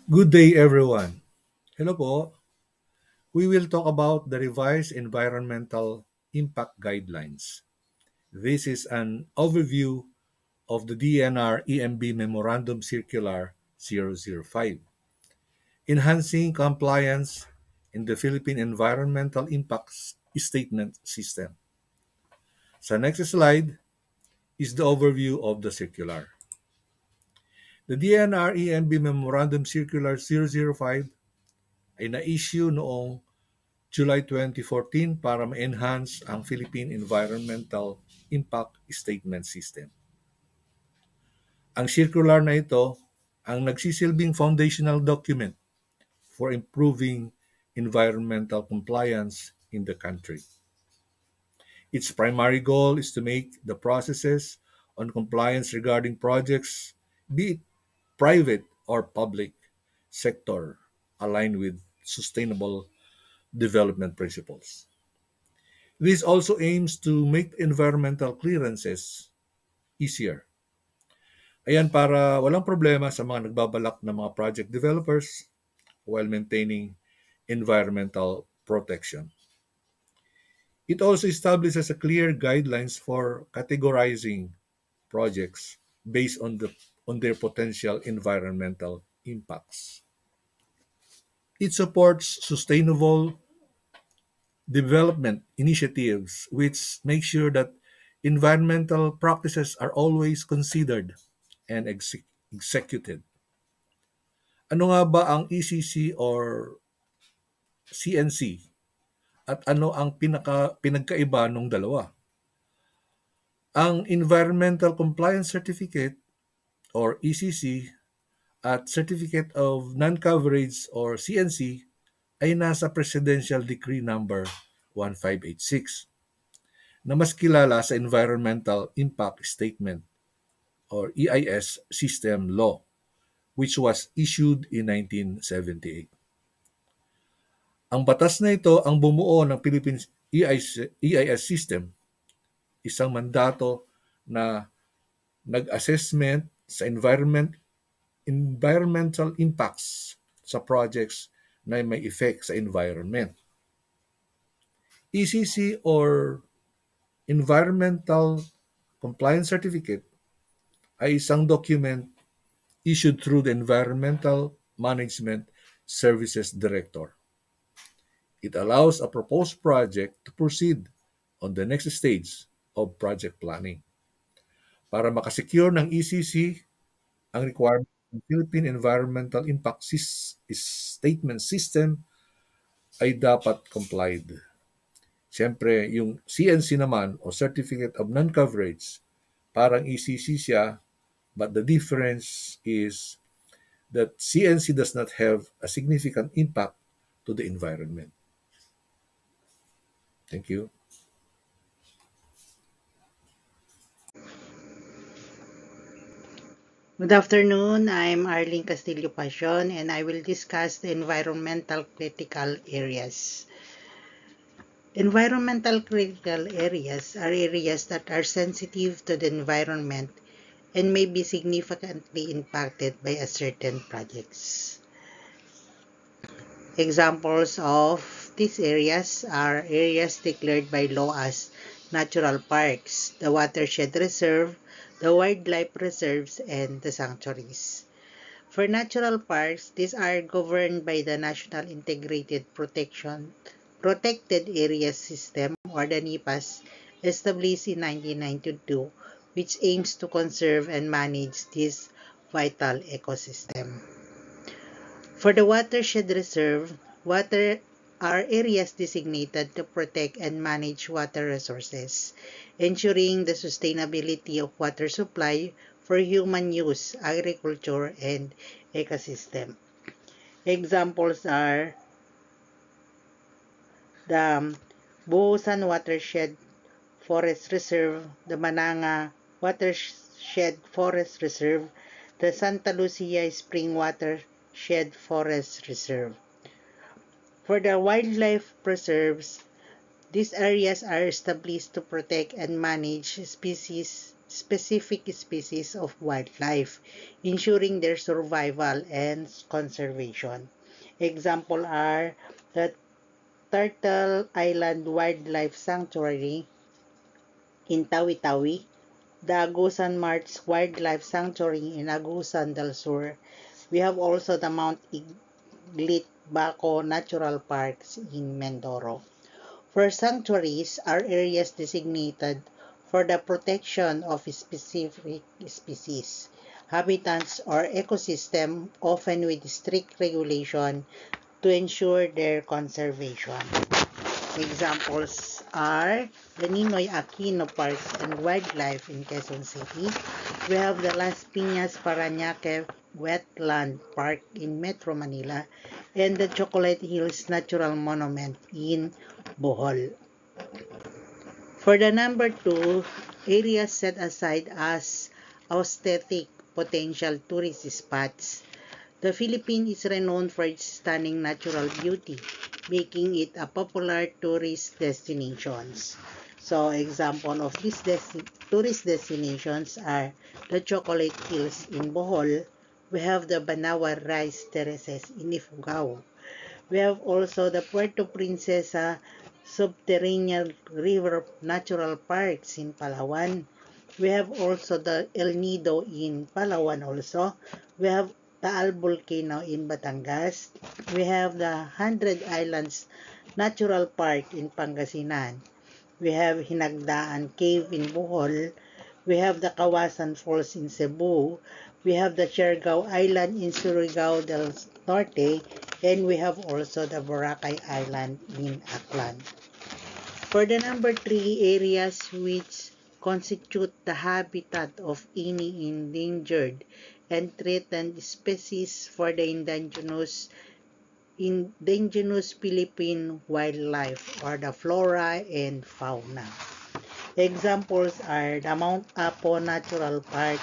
Good day, everyone. Hello po. We will talk about the revised environmental impact guidelines. This is an overview of the DNR EMB Memorandum Circular 005, enhancing compliance in the Philippine Environmental Impact Statement System. Sa next slide is the overview of the circular. The DNR EMB Memorandum Circular 005 ay na-issue noong July 2014 para ma-enhance ang Philippine Environmental Impact Statement System. Ang circular na ito ang nagsisilbing foundational document for improving environmental compliance in the country. Its primary goal is to make the processes on compliance regarding projects, be it private or public sector, aligned with sustainable development principles. This also aims to make environmental clearances easier. Ayan, para walang problema sa mga nagbabalak ng mga project developers while maintaining environmental protection. It also establishes a clear guidelines for categorizing projects based on their potential environmental impacts. It supports sustainable development initiatives which make sure that environmental practices are always considered and executed. Ano nga ba ang ECC or CNC at ano ang pinagkaiba ng dalawa? Ang Environmental Compliance Certificate or ECC at Certificate of Non-Coverage or CNC ay nasa Presidential Decree number 1586 na mas kilala sa Environmental Impact Statement or EIS System Law, which was issued in 1978. Ang batas na ito ang bumuo ng Philippine EIS system, isang mandato na nag-assessment sa environmental impacts sa projects na may effect sa environment. ECC or Environmental Compliance Certificate ay isang document issued through the Environmental Management Services Director. It allows a proposed project to proceed on the next stage of project planning. Para makasecure ng ECC, ang requirement ng Philippine Environmental Impact Statement System ay dapat complied. Siyempre, yung CNC naman o Certificate of Non-Coverage, parang ECC siya, but the difference is that CNC does not have a significant impact to the environment. Thank you. Good afternoon. I'm Arlene Castillo Pasion and I will discuss the environmental critical areas. Environmental critical areas are areas that are sensitive to the environment and may be significantly impacted by a certain projects. Examples of these areas are areas declared by law as natural parks, the watershed reserve, the wildlife reserves, and the sanctuaries. For natural parks, these are governed by the National Integrated Protected Areas System or the NIPAS, established in 1992, which aims to conserve and manage this vital ecosystem. For the watershed reserve, water are areas designated to protect and manage water resources, ensuring the sustainability of water supply for human use, agriculture, and ecosystem. Examples are the Buhusan Watershed Forest Reserve, the Mananga Watershed Forest Reserve, the Santa Lucia Spring Watershed Forest Reserve. For the wildlife preserves, these areas are established to protect and manage species specific species of wildlife, ensuring their survival and conservation. Example are the Turtle Island Wildlife Sanctuary in Tawi-Tawi, the Agusan March Wildlife Sanctuary in Agusan del Sur. We have also the Mount Iglit Baco Natural Parks in Mindoro. For sanctuaries are areas designated for the protection of specific species, habitats, or ecosystem, often with strict regulation to ensure their conservation. Examples are the Ninoy Aquino Parks and Wildlife in Quezon City. We have the Las Piñas Parañaque Wetland Park in Metro Manila and the Chocolate Hills Natural Monument in Bohol. For the number 2, areas set aside as aesthetic potential tourist spots. The Philippines is renowned for its stunning natural beauty, making it a popular tourist destination. So, example of these tourist destinations are the Chocolate Hills in Bohol. We have the Banawa Rice Terraces in Ifugao. We have also the Puerto Princesa Subterranean River Natural Parks in Palawan. We have also the El Nido in Palawan also. We have Taal Volcano in Batangas. We have the 100 Islands Natural Park in Pangasinan. We have Hinagdaan Cave in Bohol. We have the Kawasan Falls in Cebu. We have the Siargao Island in Surigao del Norte. And we have also the Boracay Island in Aklan. For the number 3, areas which constitute the habitat of any endangered and threatened species for the indigenous Philippine wildlife or the flora and fauna. Examples are the Mount Apo Natural Park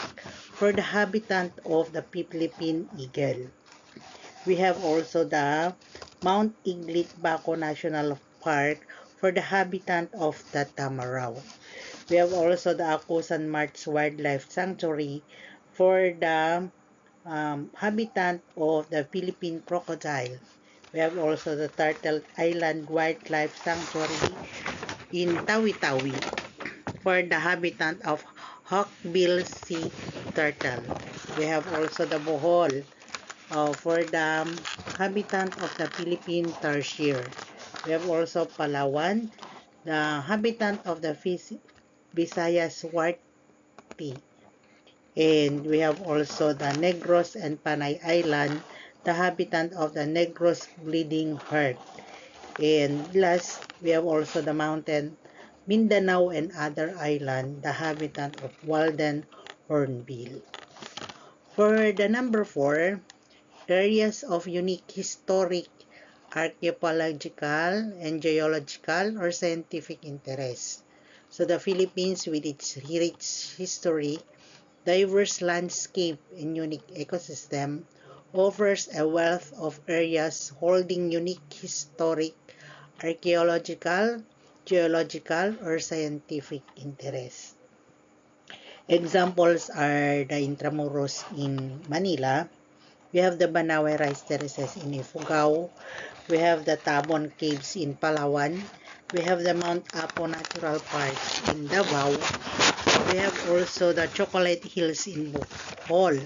for the habitat of the Philippine eagle. We have also the Mount Iglit Baco National Park for the habitat of the tamaraw. We have also the Acusan March Wildlife Sanctuary for the habitat of the Philippine crocodile. We have also the Turtle Island Wildlife Sanctuary in Tawi-Tawi for the habitat of hawkbill sea turtle. We have also the Bohol for the habitat of the Philippine tarsier. We have also Palawan, the habitat of the Visayas warty. And we have also the Negros and Panay Island, the habitat of the Negros bleeding heart. And last, we have also the mountain Mindanao and other island, the habitat of Walden hornbill. For the number 4, areas of unique historic, archaeological, and geological or scientific interest. So the Philippines, with its rich history, diverse landscape, and unique ecosystem, offers a wealth of areas holding unique historic, archaeological, geological, or scientific interest. Examples are the Intramuros in Manila. We have the Banawe Rice Terraces in Ifugao. We have the Tabon Caves in Palawan. We have the Mount Apo Natural Park in Davao. We have also the Chocolate Hills in Bohol.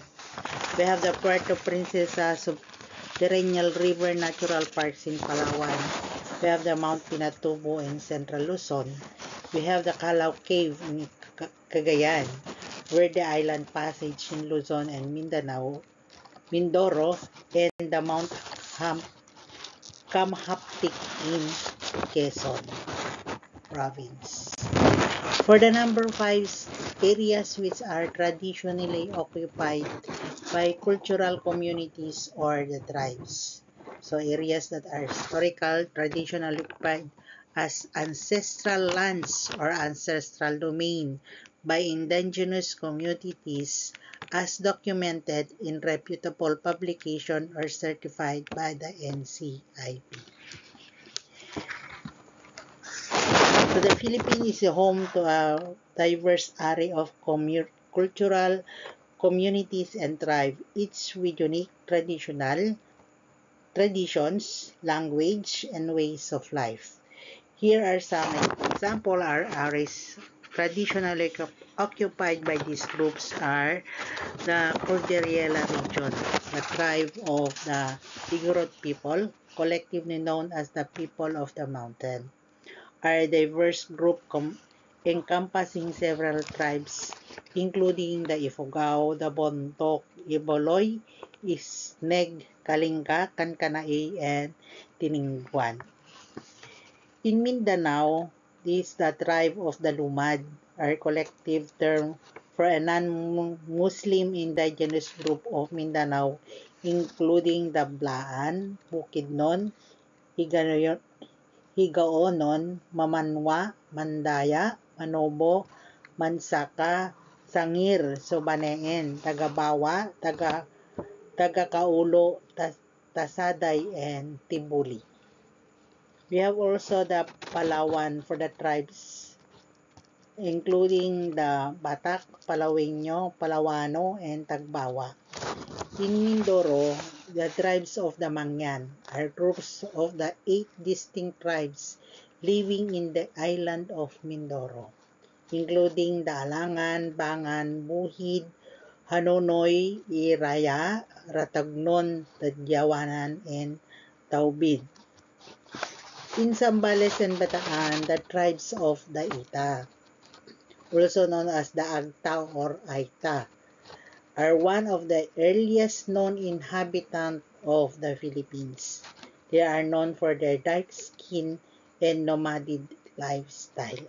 We have the Puerto Princesa Subterranean River Natural Parks in Palawan. We have the Mount Pinatubo in Central Luzon. We have the Calao Cave in Cagayan, where the Island Passage in Luzon and Mindoro, and the Mount Kamhaptik in Quezon Province. For the number 5, areas which are traditionally occupied by cultural communities or the tribes. So areas that are historical, traditionally occupied as ancestral lands or ancestral domain by indigenous communities as documented in reputable publication or certified by the NCIP. So the Philippines is home to a diverse array of cultural communities and tribes, each with unique traditions, language, and ways of life. Here are some examples are areas traditionally occupied by these groups are the Cordillera region, the tribe of the Igorot people, collectively known as the people of the mountain, are a diverse group encompassing several tribes, including the Ifugao, the Bontok, Iboloy, Isneg, Kalinga, Kankanaey, and Tiningguan. In Mindanao, this the tribe of the Lumad, are collective term for a non-Muslim indigenous group of Mindanao, including the Blaan, Bukidnon, Higaonon, Mamanwa, Mandaya, Manobo, Mansaka, Sangir, Sobaneen, Tagabawa, Tagakaulo, Tasaday, and Tibuli. We have also the Palawan for the tribes, including the Batak, Palawenyo, Palawano, and Tagbawa. In Mindoro, the tribes of the Mangyan are groups of the 8 distinct tribes living in the island of Mindoro, including the Alangan, Bangan, Buhid, Hanonoy, Iraya, Ratagnon, Tadyawanan, and Taubid. In Zambales and Bataan, the tribes of the Ita, also known as the Agta or Aita, are one of the earliest known inhabitants of the Philippines. They are known for their dark skin and nomadic lifestyle.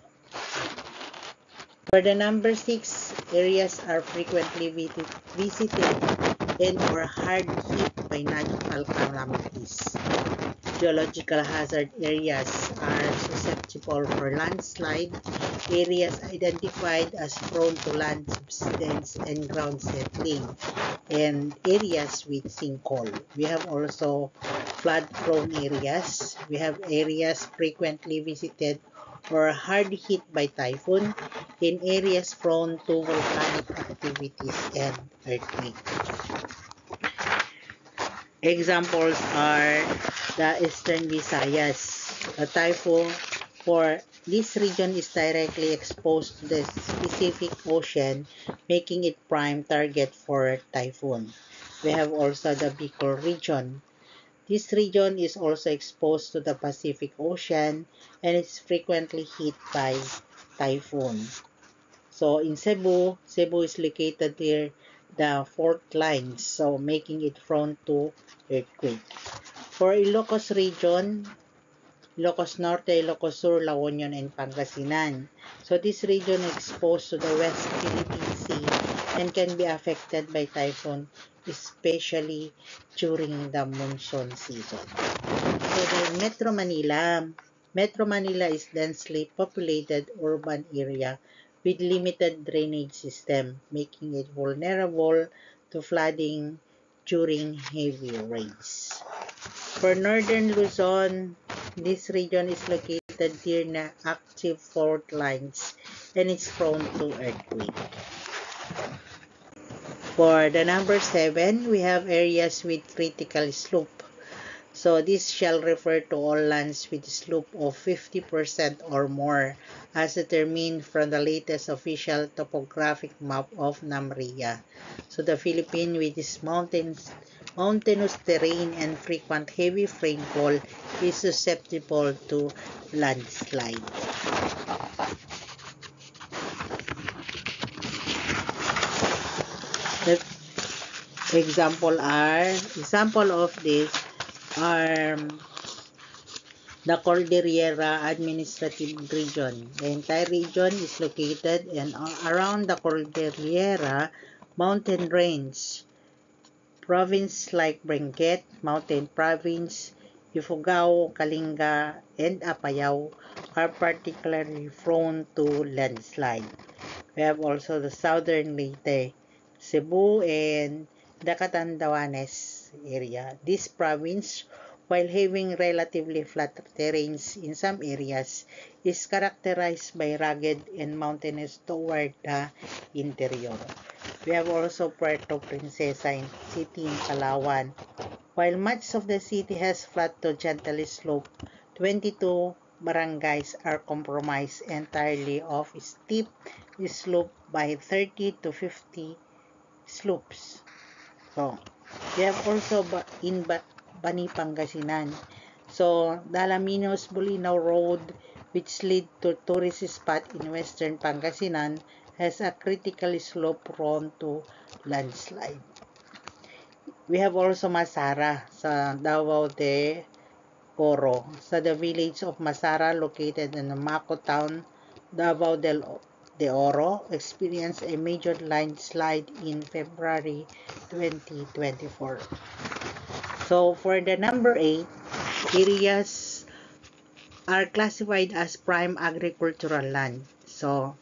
For the number 6, areas are frequently visited and or hard hit by natural calamities. Geological hazard areas are susceptible for landslide, areas identified as prone to land subsidence and ground settling, and areas with sinkhole. We have also flood-prone areas. We have areas frequently visited or hard hit by typhoon, in areas prone to volcanic activities and earthquake. Examples are the Eastern Visayas. The typhoon for this region is directly exposed to the Pacific Ocean, making it prime target for typhoon. We have also the Bicol region. This region is also exposed to the Pacific Ocean and is frequently hit by typhoon. So in Cebu is located near the fault lines, so making it prone to earthquake. For Ilocos region, Ilocos Norte, Ilocos Sur, La Union, and Pangasinan. So this region is exposed to the West Philippine Sea and can be affected by typhoon, especially during the monsoon season. So the Metro Manila. Metro Manila is densely populated urban area with limited drainage system, making it vulnerable to flooding during heavy rains. For northern Luzon, this region is located near active fault lines and is prone to earthquake. For the number 7, we have areas with critical slope. So this shall refer to all lands with slope of 50% or more, as determined from the latest official topographic map of NAMRIA. So the Philippines, with its mountainous terrain and frequent heavy rainfall, is susceptible to landslide. The example of this are the Cordillera Administrative Region. The entire region is located around the Cordillera mountain range. Provinces like Benguet, Mountain Province, Ifugao, Kalinga, and Apayao are particularly prone to landslide. We have also the southern Leyte, Cebu, and the Catanduanes area. This province while having relatively flat terrains in some areas, is characterized by rugged and mountainous toward the interior. We have also Puerto Princesa City in Palawan. While much of the city has flat to gently sloped, 22 barangays are comprised entirely of steep slope by 30 to 50 slopes. So, we have also in Bani Pangasinan. So, Dalaminos Bulinaw Road, which lead to tourist spot in western Pangasinan, has a critically slope prone to landslide. We have also Masara sa Davao de Oro. Sa the village of Masara located in the Maco town, Davao de Oro experienced a major landslide in February 2024. So for the number 8, areas are classified as prime agricultural land. So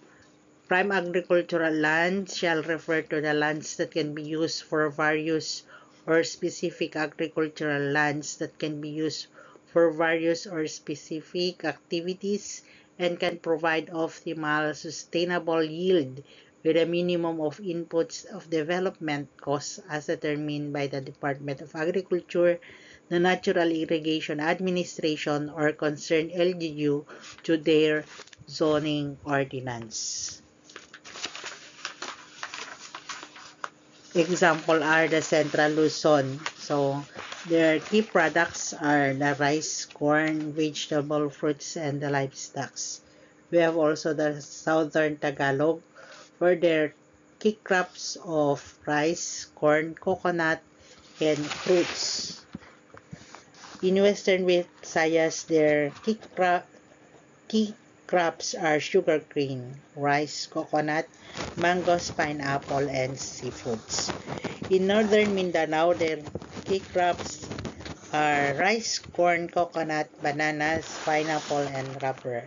prime agricultural land shall refer to the lands that can be used for various or specific agricultural lands that can be used for various or specific activities and can provide optimal sustainable yield with a minimum of inputs of development costs as determined by the Department of Agriculture, the Natural Irrigation Administration, or concerned LGU to their zoning ordinance. Example are the Central Luzon. So, their key products are the rice, corn, vegetable, fruits, and the livestock. We have also the Southern Tagalog for their key crops of rice, corn, coconut, and fruits. In Western Visayas, their key crops are sugarcane, rice, coconut, mangoes, pineapple, and seafoods. In northern Mindanao, their key crops are rice, corn, coconut, bananas, pineapple, and rubber.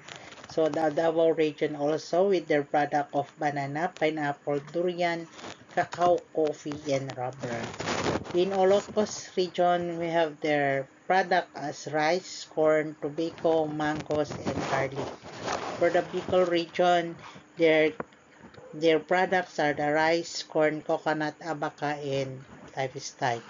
So the Davao region also with their product of banana, pineapple, durian, cacao, coffee, and rubber. In Ilocos region, we have their product as rice, corn, tobacco, mangoes, and garlic. For the Bicol region, their products are the rice, corn, coconut, abaca, and livestock.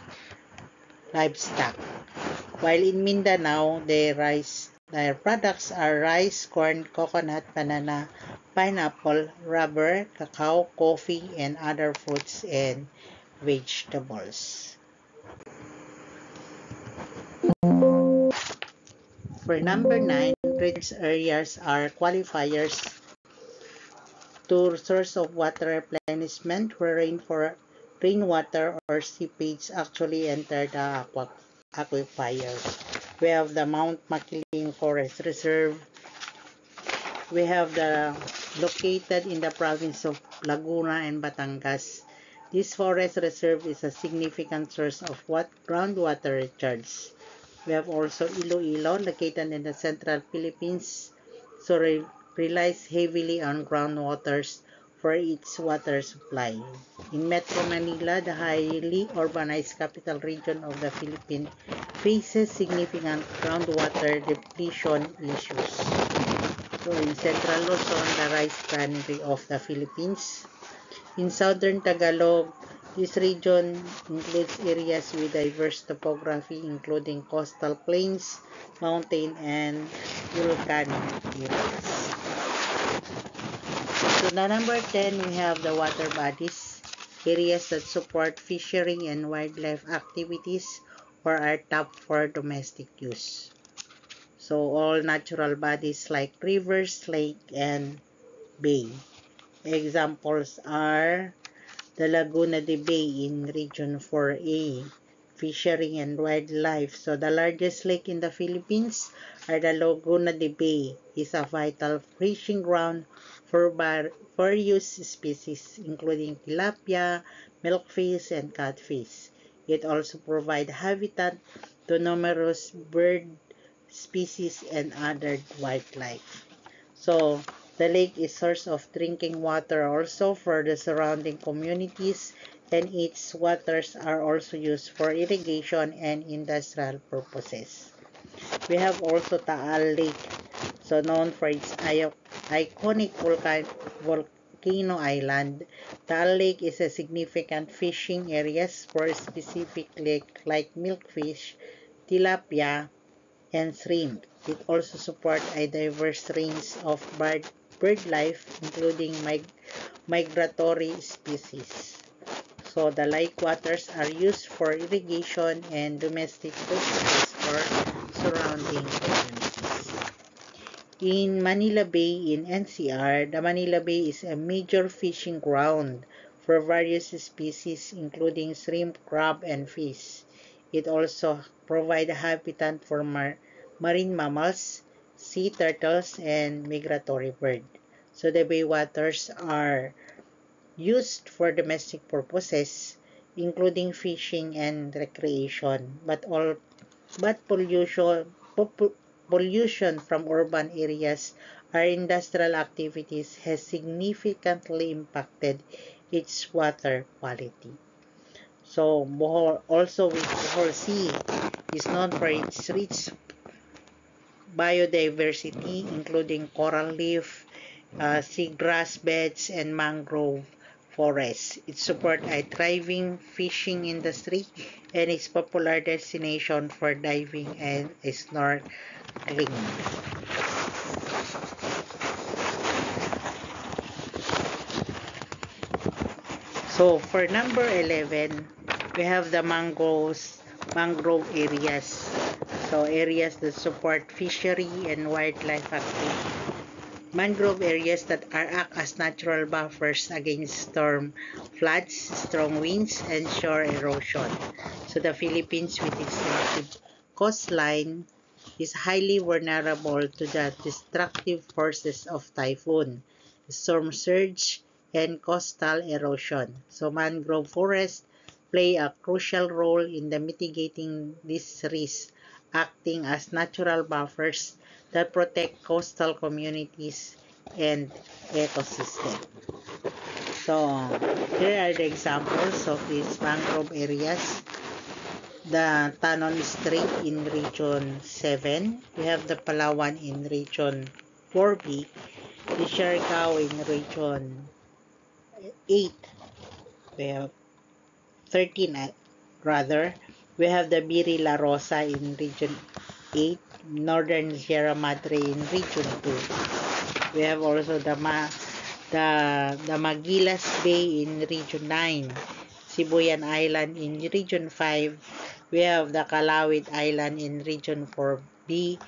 While in Mindanao, their products are rice, corn, coconut, banana, pineapple, rubber, cacao, coffee, and other fruits and vegetables. For number 9, research areas are qualifiers to source of water replenishment where rainwater or seepage actually enter the aquifers. We have the Mount Makiling Forest Reserve. We have the located in the province of Laguna and Batangas. This forest reserve is a significant source of groundwater recharge. We have also Iloilo, located in the central Philippines, so relies heavily on groundwaters for its water supply. In Metro Manila, the highly urbanized capital region of the Philippines, faces significant groundwater depletion issues. So in Central Luzon, the rice granary of the Philippines. In Southern Tagalog, this region includes areas with diverse topography including coastal plains, mountain, and volcanic areas. So the number 10, we have the water bodies, areas that support fishery and wildlife activities or are top for domestic use. So all natural bodies like rivers, lake, and bay. Examples are the Laguna de Bay in Region 4A, fishery and wildlife. So the largest lake in the Philippines are the Laguna de Bay. Is a vital fishing ground for various species including tilapia, milkfish, and catfish. It also provides habitat to numerous bird species and other wildlife. So the lake is source of drinking water also for the surrounding communities and its waters are also used for irrigation and industrial purposes. We have also Taal Lake, so known for its iconic volcano island. Taal Lake is a significant fishing areas for specific lake like milkfish, tilapia, and shrimp. It also supports a diverse range of bird life, including migratory species. So the lake waters are used for irrigation and domestic purposes for surrounding communities. In Manila Bay in NCR, the Manila Bay is a major fishing ground for various species including shrimp, crab, and fish. It also provides a habitat for marine mammals, sea turtles, and migratory birds. So the bay waters are used for domestic purposes, including fishing and recreation, but pollution from urban areas or industrial activities has significantly impacted its water quality. So Bohol, also with Bohol Sea, is known for its rich biodiversity, including coral reef, seagrass beds, and mangrove forests. It supports a thriving fishing industry and is a popular destination for diving and snorkeling. So for number 11, we have the mangrove areas. So areas that support fishery and wildlife activity. Mangrove areas that act as natural buffers against storm floods, strong winds, and shore erosion. So the Philippines, with its massive coastline, is highly vulnerable to the destructive forces of typhoon, storm surge, and coastal erosion. So mangrove forests play a crucial role in the mitigating these risks, acting as natural buffers that protect coastal communities and ecosystem. So here are the examples of these mangrove areas. The Tanon Strait in Region 7. We have the Palawan in Region 4B. The Siargao in Region 8. We have 13 rather. We have the Biri La Rosa in Region 8. Northern Sierra Madre in Region 2. We have also the Maguilas Bay in Region 9. Sibuyan Island in Region 5. We have the Calawit Island in Region 4B.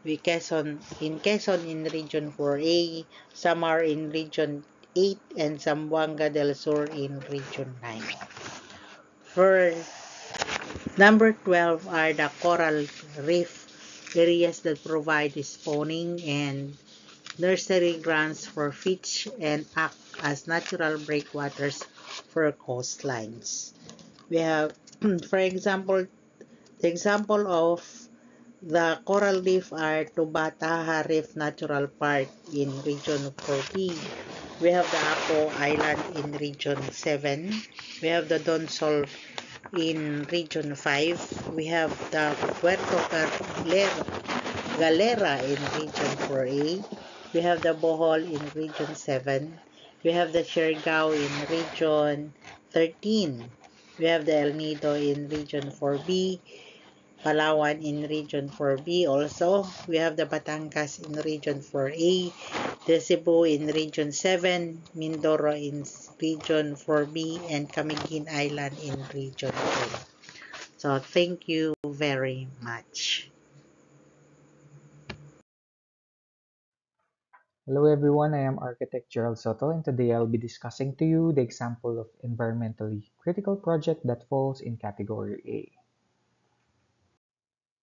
Quezon in Region 4A. Samar in Region 8 and Zamboanga del Sur in Region 9. For number 12 are the coral reef areas that provide spawning and nursery grounds for fish and act as natural breakwaters for coastlines. We have, for example, the example of the coral reef are Tubataha Reef Natural Park in Region 4B. We have the Apo Island in Region 7. We have the Donsol in Region 5. We have the Puerto Galera in Region 4A. We have the Bohol in Region 7. We have the Siargao in Region 13. We have the El Nido in Region 4B. Palawan in Region 4B also. We have the Batangas in Region 4A. The Cebu in Region 7. Mindoro in Region 4B. And Camiguin Island in Region 2. So, thank you very much. Hello everyone, I am Architect Gerald Soto and today I'll be discussing to you the example of environmentally critical project that falls in category A.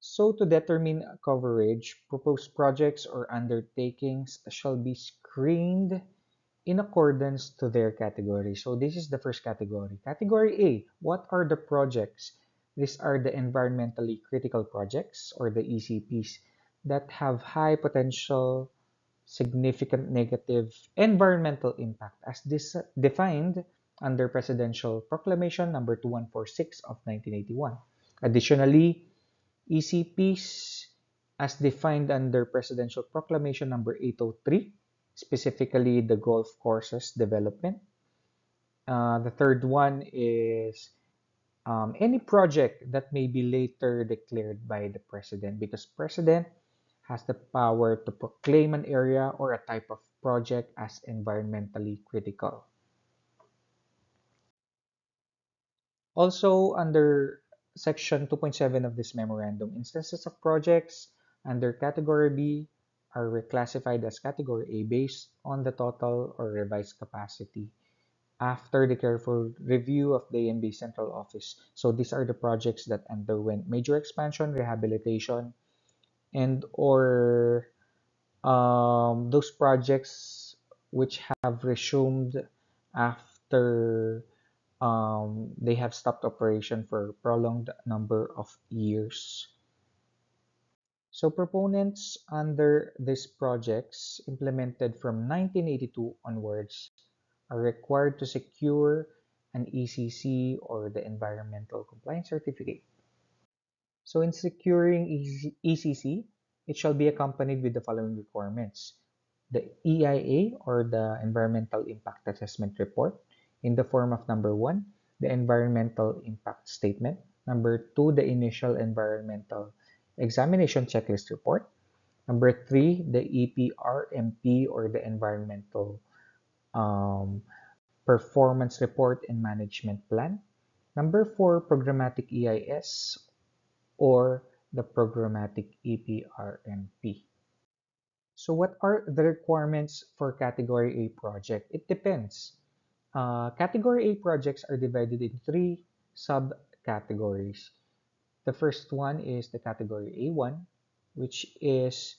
So to determine coverage, proposed projects or undertakings shall be screened in accordance to their category. So this is the first category. Category A, what are the projects? These are the environmentally critical projects or the ECPs that have high potential significant negative environmental impact as defined under Presidential Proclamation number 2146 of 1981. Additionally, ECPs as defined under Presidential Proclamation number 803, specifically the golf courses development. The third one is any project that may be later declared by the president, because president has the power to proclaim an area or a type of project as environmentally critical. Also, under Section 2.7 of this memorandum, instances of projects under Category B are reclassified as Category A based on the total or revised capacity after the careful review of the ANB Central Office. So these are the projects that underwent major expansion, rehabilitation, and or those projects which have resumed after they have stopped operation for a prolonged number of years. So proponents under these projects implemented from 1982 onwards are required to secure an ECC or the Environmental Compliance Certificate. So in securing ECC, it shall be accompanied with the following requirements: the EIA or the Environmental Impact Assessment Report in the form of number 1, the Environmental Impact Statement, number 2, the Initial Environmental Examination Checklist Report, number 3, the EPRMP or the Environmental um, Performance Report and Management Plan, number 4, Programmatic EIS or the Programmatic EPRMP. So what are the requirements for Category A project? It depends. Category A projects are divided in three subcategories. The first one is the Category A1, which is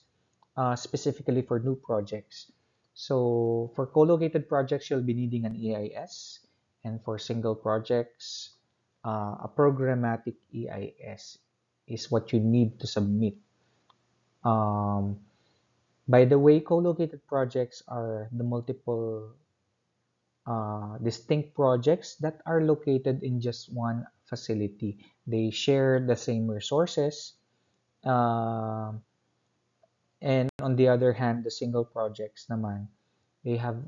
specifically for new projects. So for co-located projects, you'll be needing an EIS, and for single projects, a programmatic EIS is what you need to submit. Um, by the way, co-located projects are the multiple distinct projects that are located in just one facility. They share the same resources, um, and on the other hand, the single projects naman, they have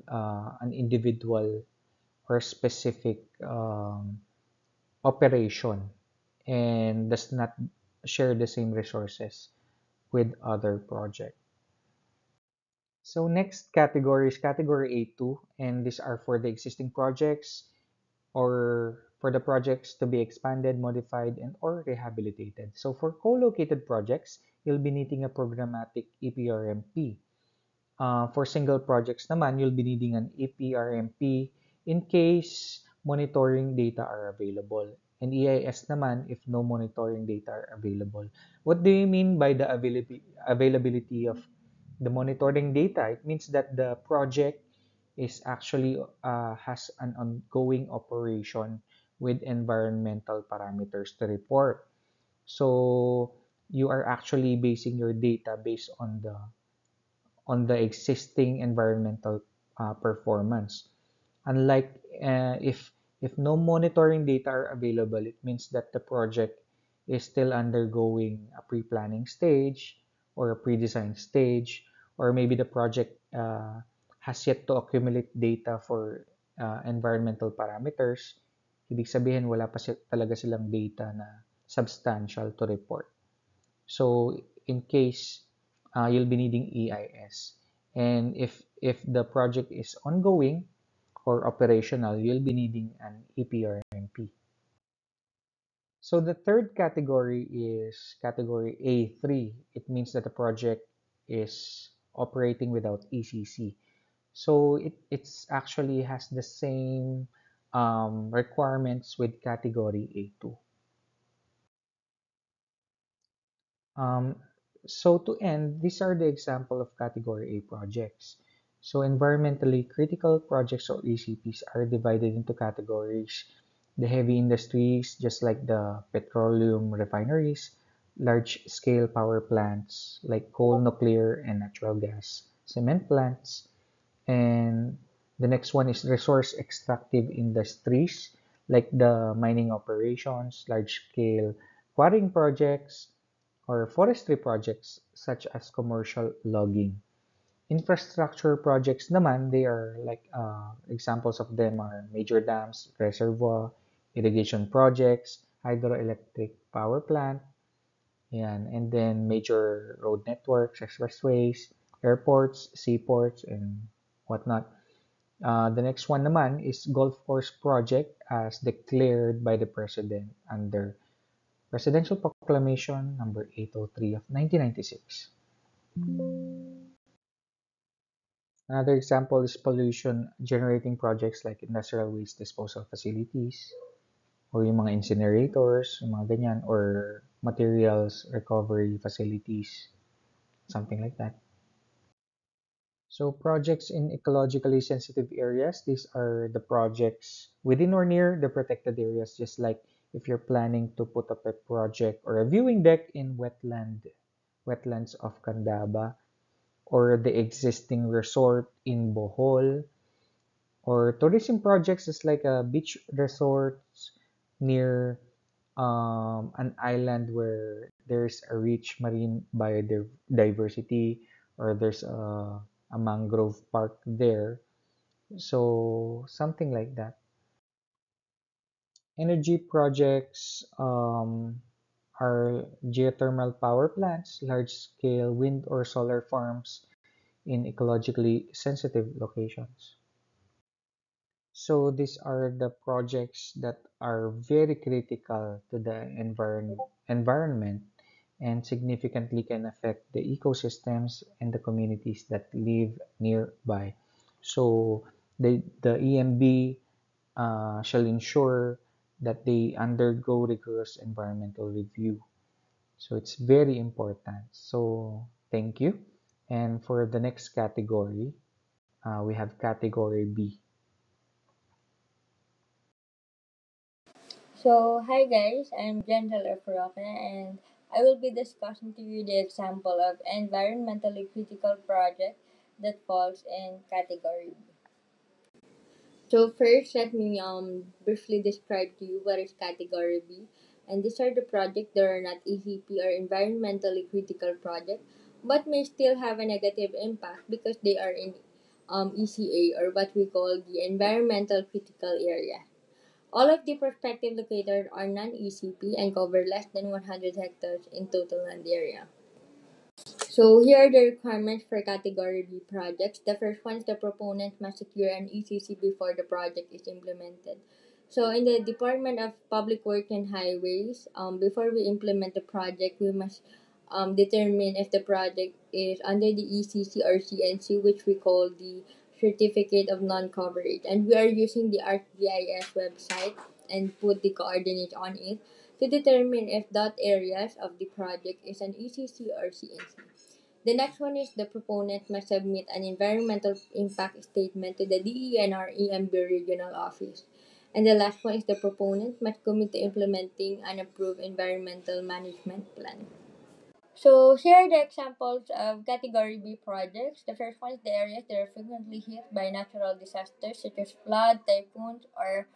an individual or specific operation and does not share the same resources with other projects. So next category is category A2, and these are for the existing projects or for the projects to be expanded, modified, and or rehabilitated. So for co-located projects, you'll be needing a programmatic EPRMP. For single projects naman, you'll be needing an EPRMP in case monitoring data are available. And EIS naman if no monitoring data are available. What do you mean by the availability of the monitoring data? It means that the project is actually has an ongoing operation with environmental parameters to report. So you are actually basing your data based on the existing environmental performance. Unlike if no monitoring data are available, it means that the project is still undergoing a pre-planning stage or a pre-design stage, or maybe the project has yet to accumulate data for environmental parameters. Ibig sabihin, wala pa talaga silang data na substantial to report. So in case you'll be needing EIS, and if the project is ongoing or operational, you'll be needing an EPRMP. So the third category is category A3. It means that the project is operating without ECC. So it's actually has the same requirements with category A2. Um, so to end, these are the example of category A projects. So environmentally critical projects or ECPs are divided into categories. The heavy industries, just like the petroleum refineries, large-scale power plants like coal, nuclear, and natural gas, cement plants, and The next one is resource extractive industries, like the mining operations, large-scale quarrying projects, or forestry projects such as commercial logging. Infrastructure projects naman, they are like examples of them are major dams, reservoir, irrigation projects, hydroelectric power plant, yan, and then major road networks, expressways, airports, seaports, and whatnot. The next one naman is Golf Course Project as declared by the President under Presidential Proclamation number 803 of 1996. Another example is pollution generating projects like industrial waste disposal facilities or yung mga incinerators, yung mga ganyan, or materials recovery facilities, something like that. So projects in ecologically sensitive areas, these are the projects within or near the protected areas, just like if you're planning to put up a project or a viewing deck in wetlands of Candaba, or the existing resort in Bohol, or tourism projects is like a beach resorts near an island where there's a rich marine biodiversity, or there's a mangrove park there. So something like that. Energy projects are geothermal power plants, large-scale wind or solar farms in ecologically sensitive locations. So these are the projects that are very critical to the environment and significantly can affect the ecosystems and the communities that live nearby. So the EMB shall ensure that they undergo rigorous environmental review. So it's very important. So thank you. And for the next category, we have category B. So, hi guys, I'm Gentle Efroca and I will be discussing to you the example of environmentally critical project that falls in category B. So first, let me briefly describe to you what is category B. And these are the projects that are not ECP or environmentally critical project, but may still have a negative impact because they are in ECA, or what we call the environmental critical area. All of the prospective locators are non-ECP and cover less than 100 hectares in total land area. So here are the requirements for Category B projects. The first one is the proponent must secure an ECC before the project is implemented. So in the Department of Public Works and Highways, before we implement the project, we must determine if the project is under the ECC or CNC, which we call the Certificate of Non-Coverage. And we are using the ArcGIS website and put the coordinates on it to determine if that areas of the project is an ECC or CNC. The next one is the proponent must submit an environmental impact statement to the DENR EMB regional office. And the last one is the proponent must commit to implementing an approved environmental management plan. So here are the examples of Category B projects. The first one is the areas that are frequently hit by natural disasters such as flood, typhoons, or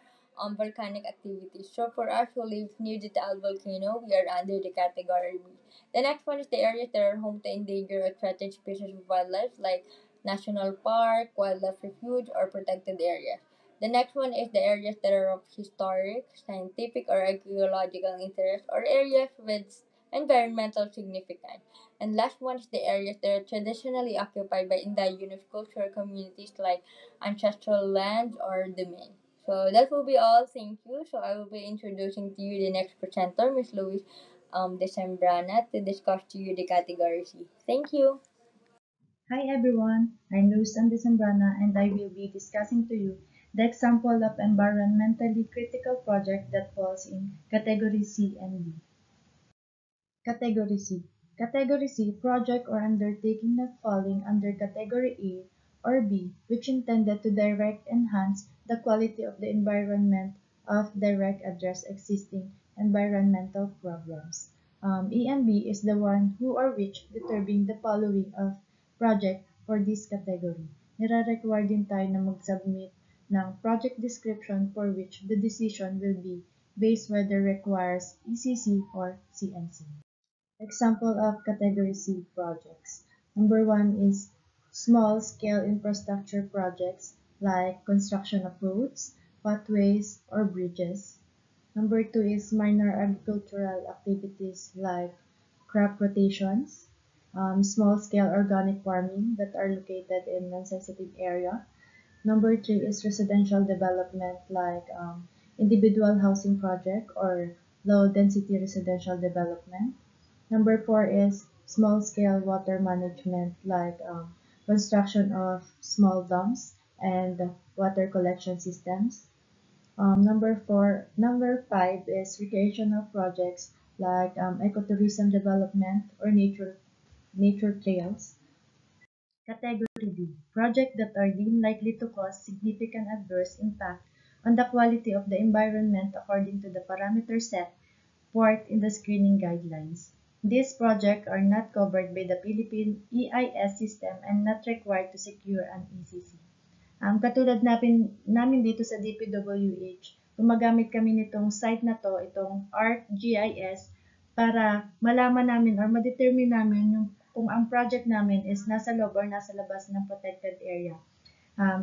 volcanic activities. So for us who live near the Taal volcano, we are under the Category B. The next one is the areas that are home to endangered or threatened species of wildlife like national park, wildlife refuge, or protected areas. The next one is the areas that are of historic, scientific, or archaeological interest, or areas with environmental significance. And last one is the areas that are traditionally occupied by indigenous cultural communities like ancestral lands or domain. So that will be all. Thank you. So I will be introducing to you the next presenter, Miss Louise Decembrana, to discuss to you the category C. Thank you. Hi everyone, I'm Luzan Desembrana and I will be discussing to you the example of environmentally critical project that falls in Category C and B. Category C. Category C project or undertaking not falling under Category A or B which intended to direct enhance the quality of the environment of direct address existing environmental problems. E and B is the one who or which determine the following of project for this category. nire-require din tayo na mag-submit ng project description for which the decision will be based whether requires ECC or CNC. Example of Category C projects. Number one is small-scale infrastructure projects like construction of roads, pathways, or bridges. Number two is minor agricultural activities like crop rotations, small-scale organic farming that are located in non-sensitive area. Number three is residential development like individual housing project or low-density residential development. Number four is small-scale water management like construction of small dams and water collection systems. Number five is recreational projects like ecotourism development or nature trails. Category D, projects that are deemed likely to cause significant adverse impact on the quality of the environment according to the parameters set forth in the screening guidelines. These projects are not covered by the Philippine EIS system and not required to secure an ECC. Katulad namin dito sa DPWH, gumagamit kami nitong site na to, itong ArcGIS, para malaman namin or ma-determine namin kung ang project namin is nasa loob or nasa labas ng protected area.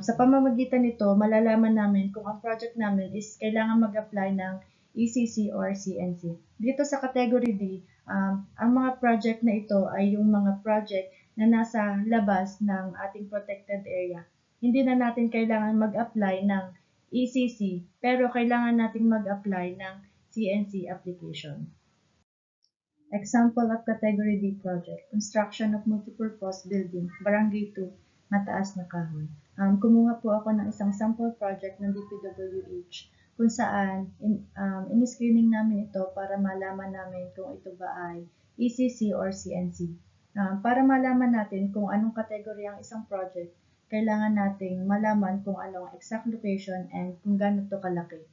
Sa pamamagitan nito, malalaman namin kung ang project namin is kailangan mag-apply ng ECC or CNC. Dito sa category D, ang mga project na ito ay yung mga project na nasa labas ng ating protected area. Hindi na natin kailangan mag-apply ng ECC, pero kailangan nating mag-apply ng CNC application. Example of Category D project, construction of multipurpose building, Barangay 2, Mataas na Kahoy. Kumuha po ako ng isang sample project ng DPWH kung saan in-screening namin ito para malaman namin kung ito ba ay ECC or CNC. Para malaman natin kung anong category ang isang project, kailangan nating malaman kung anong exact location and kung gaano ito kalaki.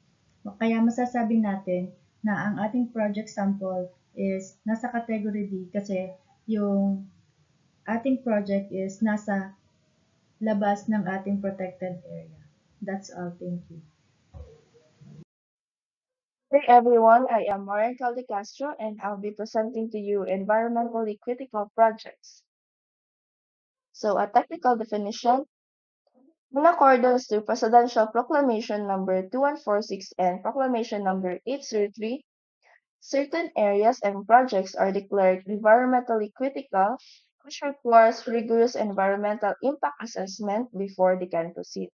Kaya masasabi natin na ang ating project sample is nasa category D kasi yung ating project is nasa labas ng ating protected area. That's all. Thank you. Hey everyone, I am Marian Castro and I'll be presenting to you environmentally critical projects. So a technical definition, in accordance to Presidential Proclamation number 2146 and Proclamation number 803, certain areas and projects are declared environmentally critical, which requires rigorous environmental impact assessment before they can proceed.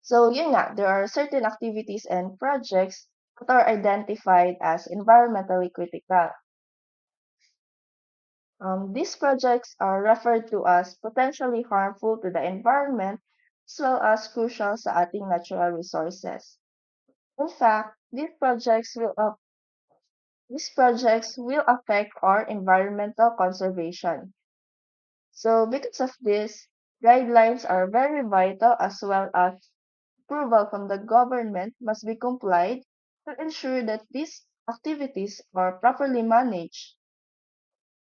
So yun nga, there are certain activities and projects that are identified as environmentally critical. These projects are referred to as potentially harmful to the environment as well as crucial sa ating natural resources. In fact, these projects will affect our environmental conservation. So because of this, guidelines are very vital as well as approval from the government must be complied to ensure that these activities are properly managed.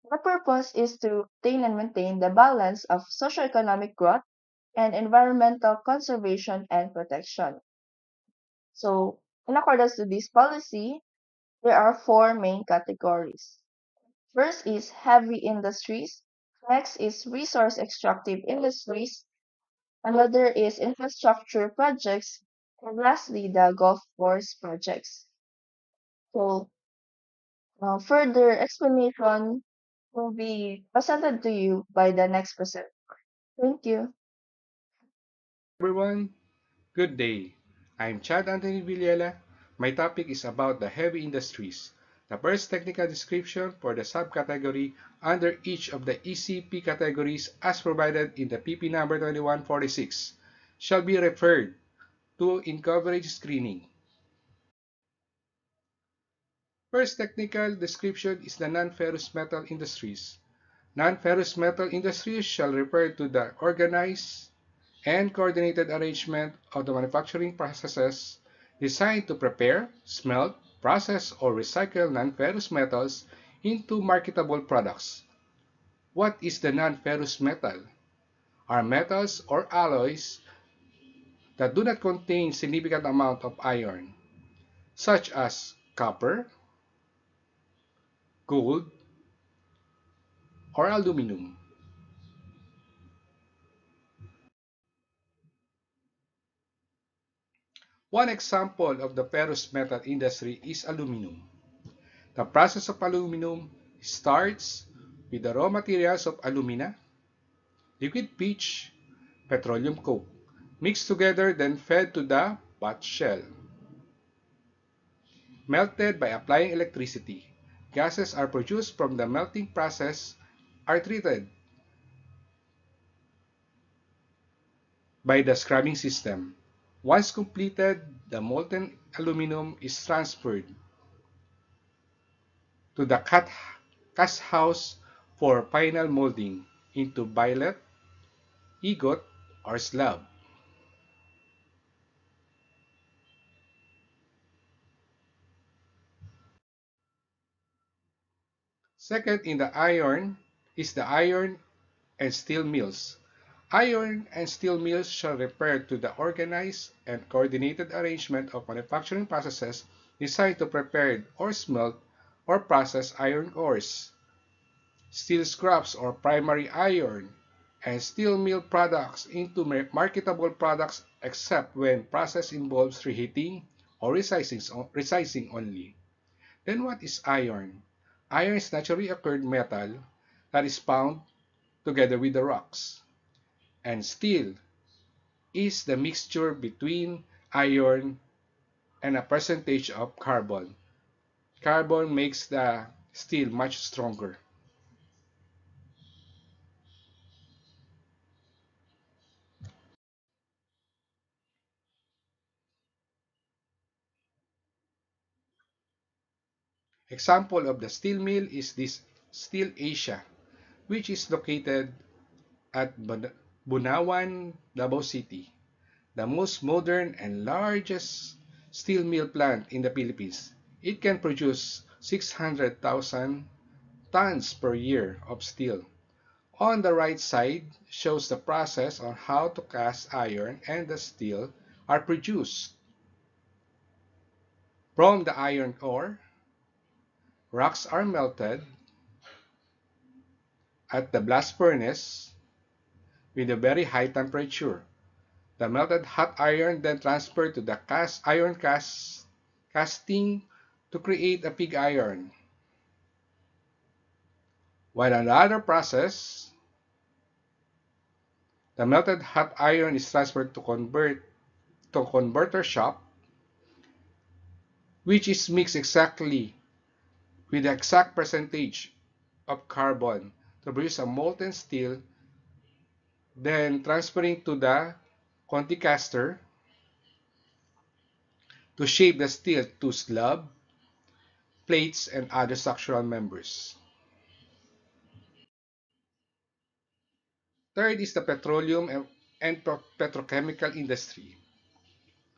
The purpose is to obtain and maintain the balance of socioeconomic growth and environmental conservation and protection. So, in accordance to this policy, there are four main categories. First is heavy industries, next is resource extractive industries, another is infrastructure projects, and lastly, the golf course projects. So, further explanation will be presented to you by the next presenter. Thank you. Everyone, good day. I'm Chad Anthony Villela. My topic is about the heavy industries. The first technical description for the subcategory under each of the ECP categories as provided in the PP number 2146 shall be referred to in coverage screening. First technical description is the non-ferrous metal industries. Non-ferrous metal industries shall refer to the organized and coordinated arrangement of the manufacturing processes designed to prepare, smelt, process, or recycle non-ferrous metals into marketable products. What is the non-ferrous metal? are metals or alloys that do not contain significant amount of iron, such as copper, gold, or aluminum. One example of the ferrous metal industry is aluminum. The process of aluminum starts with the raw materials of alumina, liquid pitch, petroleum coke, mixed together then fed to the pot shell. Melted by applying electricity. Gases are produced from the melting process are treated by the scrubbing system. Once completed, the molten aluminum is transferred to the cast house for final molding into billet, ingot, or slab. Second in the iron is the iron and steel mills. Iron and steel mills shall refer to the organized and coordinated arrangement of manufacturing processes designed to prepare or smelt or process iron ores, steel scraps or primary iron, and steel mill products into marketable products except when process involves reheating or resizing only. Then what is iron? Iron is naturally occurred metal that is found together with the rocks. And steel is the mixture between iron and a percentage of carbon. Carbon makes the steel much stronger. Example of the steel mill is this Steel Asia, which is located at Bunawan, Davao City, the most modern and largest steel mill plant in the Philippines. It can produce 600,000 tons per year of steel. On the right side shows the process on how to cast iron and the steel are produced. From the iron ore, rocks are melted at the blast furnace with a very high temperature. The melted hot iron then transferred to the casting to create a pig iron. While another process, the melted hot iron is transferred to converter shop, which is mixed exactly with the exact percentage of carbon to produce a molten steel, then transferring to the Conticaster to shape the steel to slab, plates, and other structural members. Third is the petroleum and petrochemical industry.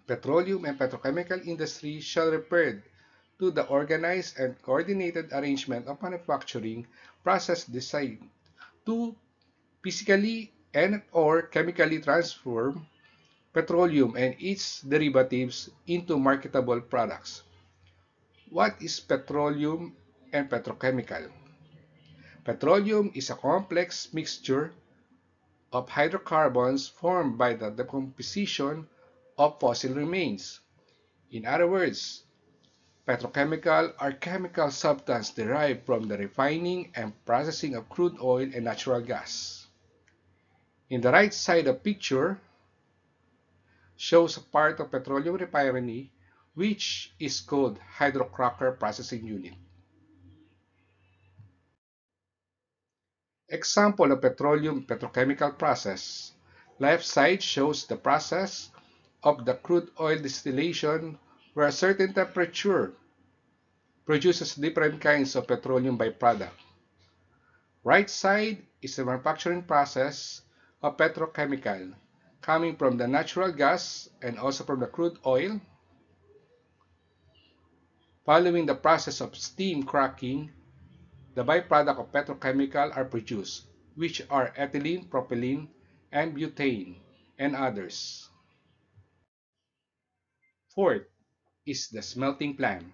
Petroleum and petrochemical industry shall refer to the organized and coordinated arrangement of manufacturing process designed to physically and or chemically transform petroleum and its derivatives into marketable products. What is petroleum and petrochemical? Petroleum is a complex mixture of hydrocarbons formed by the decomposition of fossil remains. In other words, petrochemical are chemical substances derived from the refining and processing of crude oil and natural gas. In the right side of picture shows a part of petroleum refinery which is called hydrocracker processing unit. Example of petroleum petrochemical process. Left side shows the process of the crude oil distillation where a certain temperature produces different kinds of petroleum byproduct. Right side is the manufacturing process of petrochemical coming from the natural gas and also from the crude oil. Following the process of steam cracking, the byproduct of petrochemical are produced, which are ethylene, propylene, and butane, and others. Fourth is the smelting plan.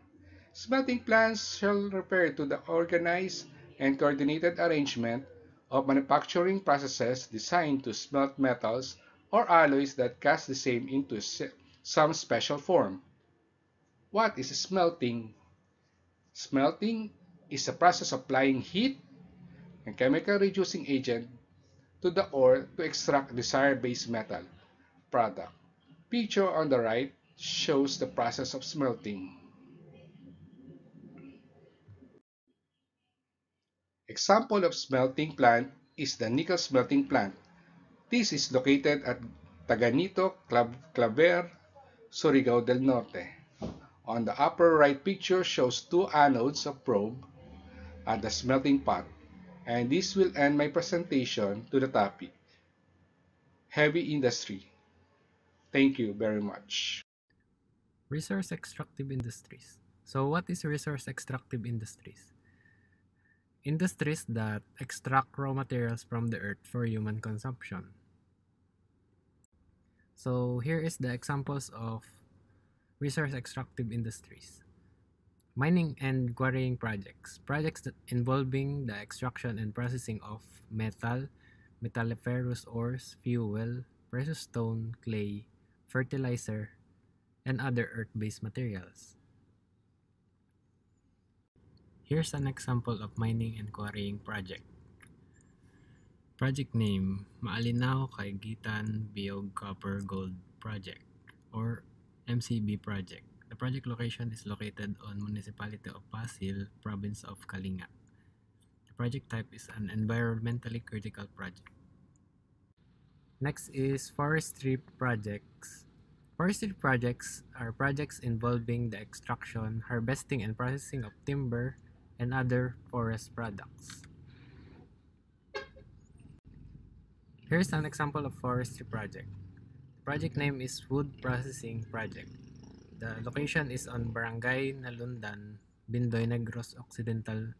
Smelting plans shall refer to the organized and coordinated arrangement of manufacturing processes designed to smelt metals or alloys that cast the same into some special form. What is smelting? Smelting is a process of applying heat and chemical reducing agent to the ore to extract desired base metal product. Picture on the right shows the process of smelting. Example of smelting plant is the nickel smelting plant. This is located at Taganito, Claver, Surigao del Norte. On the upper right picture shows two anodes of probe at the smelting pot. And this will end my presentation to the topic, heavy industry. Thank you very much. Resource extractive industries. So what is resource extractive industries? Industries that extract raw materials from the earth for human consumption. So here is the examples of resource extractive industries. Mining and quarrying projects. Projects that involving the extraction and processing of metal, metalliferous ores, fuel, precious stone, clay, fertilizer, and other earth-based materials. Here's an example of mining and quarrying project. Project name, Maalinaw Kaygitan Biog Copper Gold Project or MCB project. The project location is located on Municipality of Passil, Province of Kalinga. The project type is an environmentally critical project. Next is forestry projects. Forestry projects are projects involving the extraction, harvesting, and processing of timber and other forest products. Here's an example of forestry project. The project name is Wood Processing Project. The location is on Barangay Nalundan, Bindoy Negros Occidental,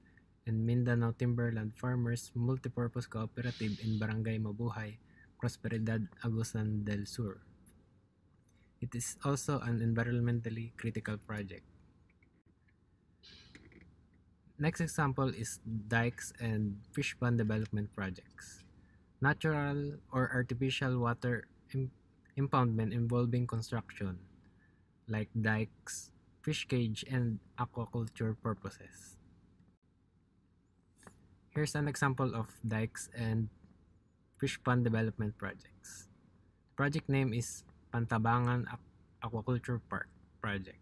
and Mindanao Timberland Farmers Multipurpose Cooperative in Barangay Mabuhay, Prosperidad, Agusan del Sur. It is also an environmentally critical project. Next example is dikes and fish pond development projects. Natural or artificial water impoundment involving construction, like dikes, fish cage, and aquaculture purposes. Here's an example of dikes and fish pond development projects. Project name is Pantabangan Aquaculture Park Project.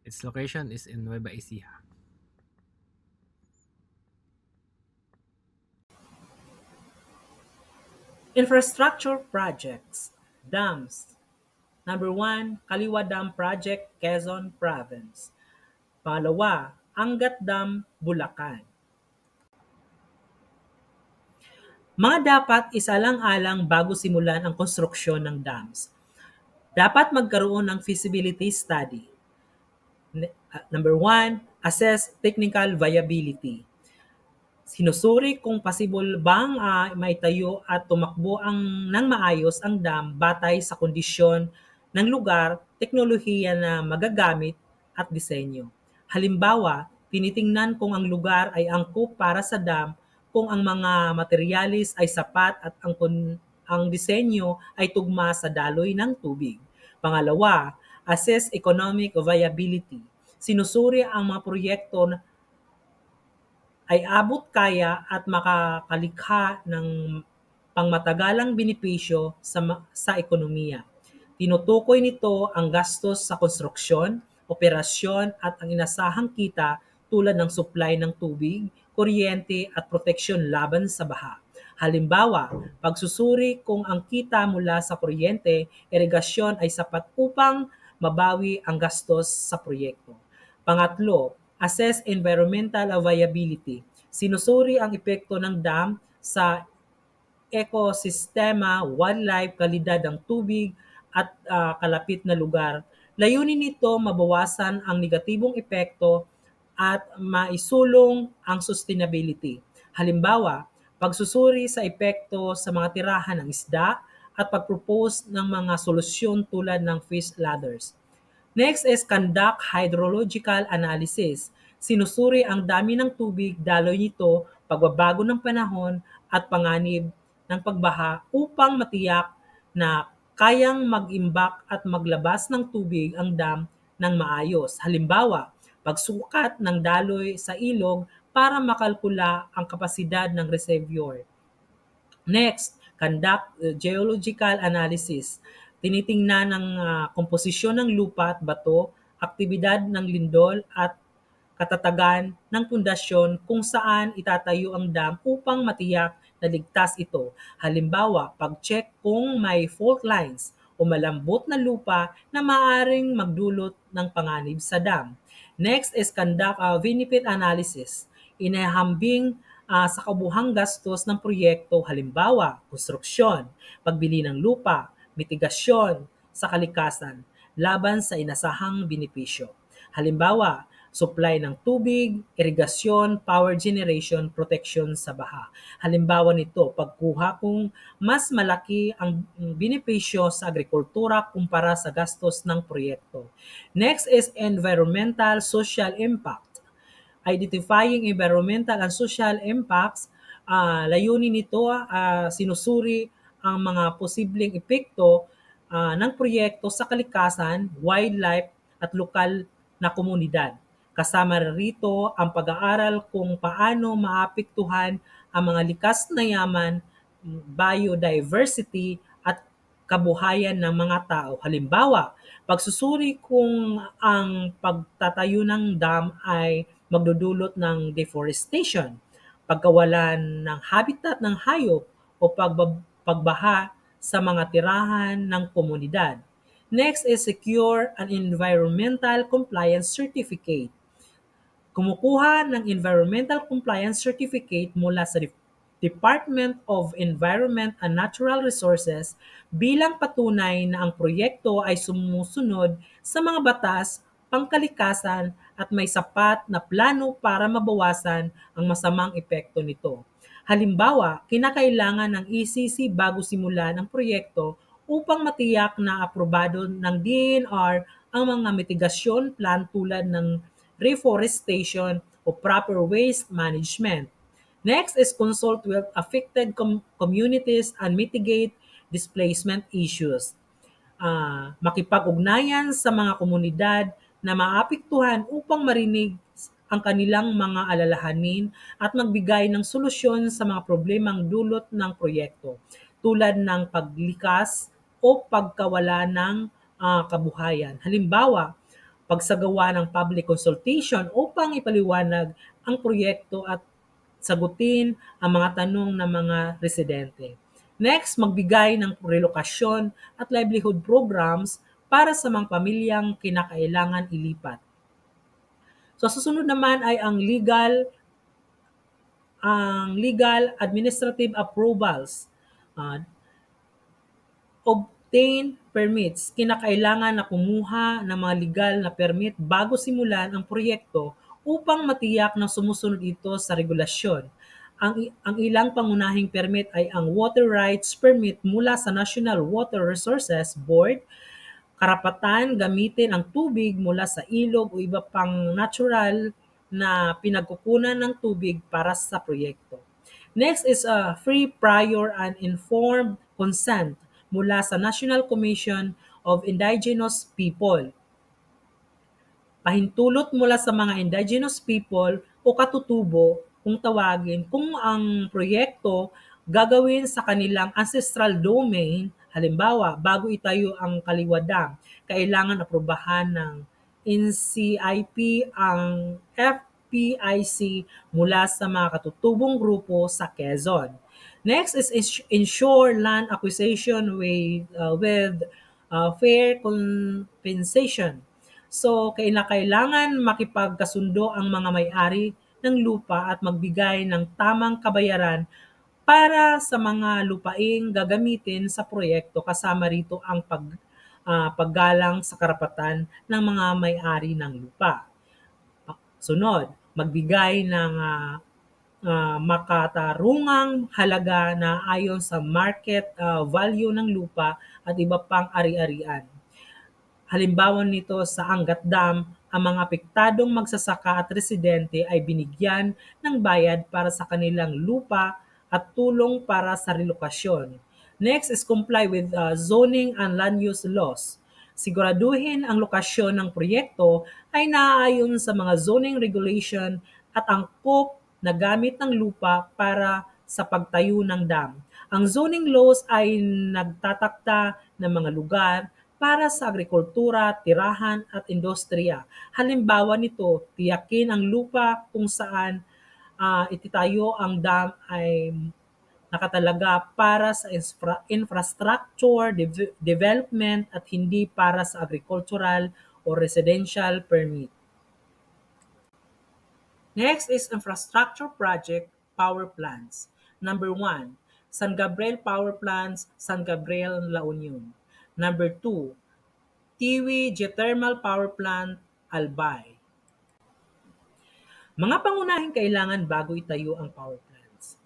Its location is in Nueva Ecija. Infrastructure projects. Dams. Number 1, Kaliwa Dam Project, Quezon Province. Pangalawa, Angat Dam, Bulacan. Mga dapat isalang-alang bago simulan ang konstruksyon ng dams. Dapat magkaroon ng feasibility study. Number 1, assess technical viability. Sinusuri kung possible bang maitayo at tumakbo ng maayos ang dam batay sa kondisyon ng lugar, teknolohiya na magagamit at disenyo. Halimbawa, tinitingnan kung ang lugar ay angkop para sa dam, kung ang mga materyales ay sapat at ang disenyo ay tugma sa daloy ng tubig. Pangalawa, assess economic viability. Sinusuri ang mga proyekto ay abot kaya at makakalikha ng pangmatagalang benepisyo sa ekonomiya. Tinutukoy nito ang gastos sa konstruksyon, operasyon at ang inasahang kita tulad ng supply ng tubig, kuryente at proteksyon laban sa baha. Halimbawa, pagsusuri kung ang kita mula sa kuryente, irigasyon ay sapat upang mabawi ang gastos sa proyekto. Pangatlo, assess environmental viability. Sinusuri ang epekto ng dam sa ekosistema, wildlife, kalidad ng tubig at kalapit na lugar. Layunin nito mabawasan ang negatibong epekto at maisulong ang sustainability. Halimbawa, pagsusuri sa epekto sa mga tirahan ng isda, at pag-propose ng mga solusyon tulad ng fish ladders. Next is conduct hydrological analysis. Sinusuri ang dami ng tubig, daloy nito, pagbabago ng panahon, at panganib ng pagbaha upang matiyak na kayang mag-imbak at maglabas ng tubig ang dam ng maayos. Halimbawa, pagsukat ng daloy sa ilog para makalkula ang kapasidad ng reservoir. Next, conduct geological analysis. Tinitingnan ng komposisyon ng lupa at bato, aktibidad ng lindol at katatagan ng pundasyon kung saan itatayo ang dam upang matiyak na ligtas ito. Halimbawa, pag-check kung may fault lines o malambot na lupa na maaaring magdulot ng panganib sa dam. Next is conduct a benefit analysis. Inahambing sa kabuhang gastos ng proyekto, halimbawa, konstruksyon, pagbili ng lupa, mitigasyon sa kalikasan, laban sa inasahang benepisyo. Halimbawa, supply ng tubig, irigasyon, power generation, protection sa baha. Halimbawa nito, pagkuha kung mas malaki ang benepisyo sa agrikultura kumpara sa gastos ng proyekto. Next is environmental social impact. Identifying environmental and social impacts, layunin nito, sinusuri ang mga posibleng epekto ng proyekto sa kalikasan, wildlife at lokal na komunidad. Kasama rito ang pag-aaral kung paano maapektuhan ang mga likas na yaman, biodiversity at kabuhayan ng mga tao. Halimbawa, pagsusuri kung ang pagtatayo ng dam ay magdudulot ng deforestation, pagkawalan ng habitat ng hayop o pagbaha sa mga tirahan ng komunidad. Next is secure an environmental compliance certificate. Kumukuha ng environmental compliance certificate mula sa Department of Environment and Natural Resources bilang patunay na ang proyekto ay sumusunod sa mga batas, pangkalikasan at may sapat na plano para mabawasan ang masamang epekto nito. Halimbawa, kinakailangan ng ECC bago simulan ang proyekto upang matiyak na aprobado ng DENR ang mga mitigasyon plan tulad ng reforestation o proper waste management. Next is consult with affected communities and mitigate displacement issues. Makipag-ugnayan sa mga komunidad na maapektuhan upang marinig ang kanilang mga alalahanin at magbigay ng solusyon sa mga problemang dulot ng proyekto, tulad ng paglikas o pagkawala ng kabuhayan. Halimbawa, pagsagawa ng public consultation upang ipaliwanag ang proyekto at sagutin ang mga tanong ng mga residente. Next, magbigay ng relokasyon at livelihood programs para sa mga pamilyang kinakailangan ilipat. So, susunod naman ay ang legal administrative approvals. Obtain permits. Kinakailangan na kumuha ng mga legal na permit bago simulan ang proyekto upang matiyak na sumusunod ito sa regulasyon. Ang ilang pangunahing permit ay ang water rights permit mula sa National Water Resources Board, karapatan gamitin ang tubig mula sa ilog o iba pang natural na pinagkukunan ng tubig para sa proyekto. Next is a free, prior, and informed consent mula sa National Commission of Indigenous People. Pahintulot mula sa mga indigenous people o katutubo kung tawagin kung ang proyekto gagawin sa kanilang ancestral domain. Halimbawa, bago itayo ang Kaliwa Dam, kailangan aprobahan ng NCIP ang FPIC mula sa mga katutubong grupo sa Quezon. Next is ensure land acquisition with fair compensation. So, kailangan makipagkasundo ang mga may-ari ng lupa at magbigay ng tamang kabayaran para sa mga lupaing gagamitin sa proyekto, kasama rito ang paggalang sa karapatan ng mga may-ari ng lupa. Sunod, magbigay ng makatarungang halaga na ayon sa market value ng lupa at iba pang ari-arian. Halimbawa nito sa Angat Dam, ang mga apektadong magsasaka at residente ay binigyan ng bayad para sa kanilang lupa at tulong para sa relokasyon. Next is comply with zoning and land use laws. Siguraduhin ang lokasyon ng proyekto ay naaayon sa mga zoning regulation at angkop na gamit ng lupa para sa pagtayo ng dam. Ang zoning laws ay nagtatakda ng mga lugar para sa agrikultura, tirahan at industriya. Halimbawa nito, tiyakin ang lupa kung saan ititayo ang dam ay nakatalaga para sa infrastructure development at hindi para sa agricultural o residential permit. Next is infrastructure project power plants. Number 1, San Gabriel Power Plants, San Gabriel, La Union. Number 2, Tiwi Geothermal Power Plant, Albay. Mga pangunahing kailangan bago itayo ang power plants.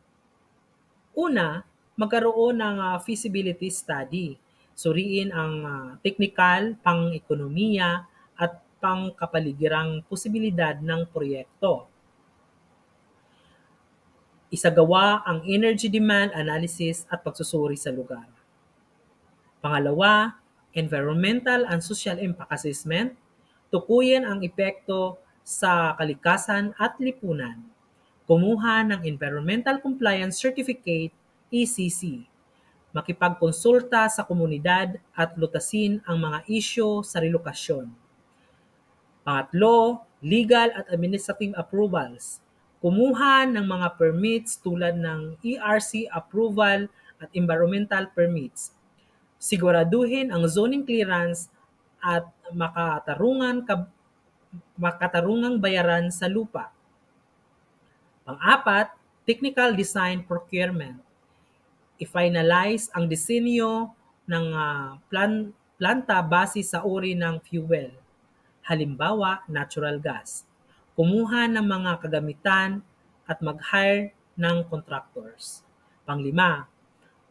Una, magkaroon ng feasibility study. Suriin ang technical, pang-ekonomiya at pang-kapaligirang posibilidad ng proyekto. Isagawa ang energy demand analysis at pagsusuri sa lugar. Pangalawa, environmental and social impact assessment. Tukuyin ang epekto sa kalikasan at lipunan. Kumuha ng Environmental Compliance Certificate, ECC. Makipagkonsulta sa komunidad at lutasin ang mga isyu sa relokasyon. Pangatlo, legal at administrative approvals. Kumuha ng mga permits tulad ng ERC approval at environmental permits. Siguraduhin ang zoning clearance at makatarungang bayaran sa lupa. Pang-apat, technical design procurement. I-finalize ang disenyo ng planta base sa uri ng fuel. Halimbawa, natural gas. Kumuha ng mga kagamitan at mag-hire ng contractors. Panglima,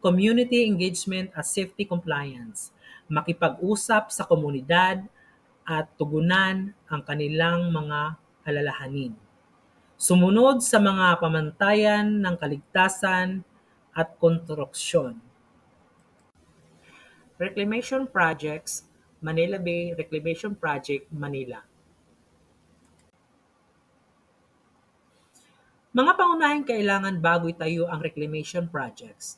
community engagement at safety compliance. Makipag-usap sa komunidad at tugunan ang kanilang mga alalahanin. Sumunod sa mga pamantayan ng kaligtasan at konstruksyon. Reclamation Projects, Manila Bay Reclamation Project, Manila. Mga pangunahing kailangan bago itayo ang reclamation projects.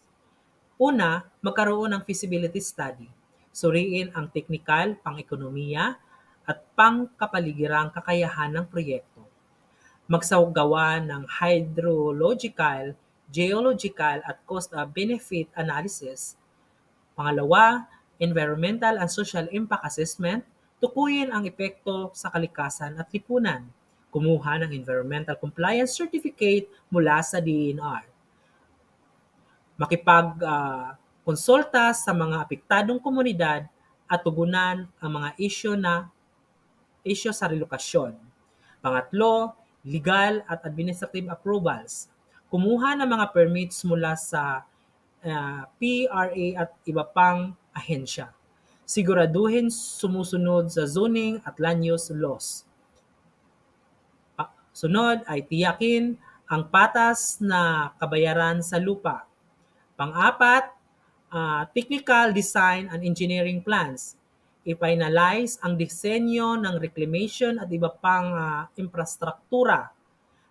Una, magkaroon ng feasibility study. Suriin ang teknikal, pang-ekonomiya, at pang-kapaligirang kakayahan ng proyekto. Magsagawa ng hydrological, geological at cost-benefit analysis. Pangalawa, environmental and social impact assessment. Tukuyin ang epekto sa kalikasan at lipunan. Kumuha ng Environmental Compliance Certificate mula sa DENR. Makipag-konsulta sa mga apektadong komunidad at tugunan ang mga isyu sa relokasyon. Pangatlo, legal at administrative approvals. Kumuha ng mga permits mula sa PRA at iba pang ahensya. Siguraduhin sumusunod sa zoning at land use laws. Sunod ay tiyakin ang patas na kabayaran sa lupa. Pang-apat, technical design and engineering plans. I-finalize ang disenyo ng reclamation at iba pang infrastruktura.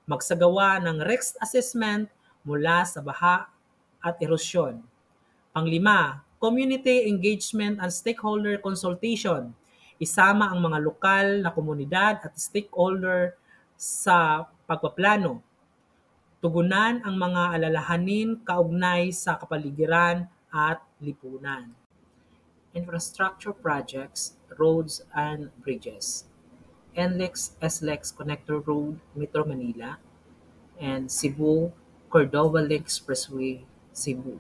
Magsagawa ng risk assessment mula sa baha at erosyon. Panglima, community engagement and stakeholder consultation. Isama ang mga lokal na komunidad at stakeholder sa pagpaplano. Tugunan ang mga alalahanin kaugnay sa kapaligiran at lipunan. Infrastructure projects, roads and bridges. NLEX SLEX Connector Road, Metro Manila, and Cebu Cordova Link Expressway, Cebu.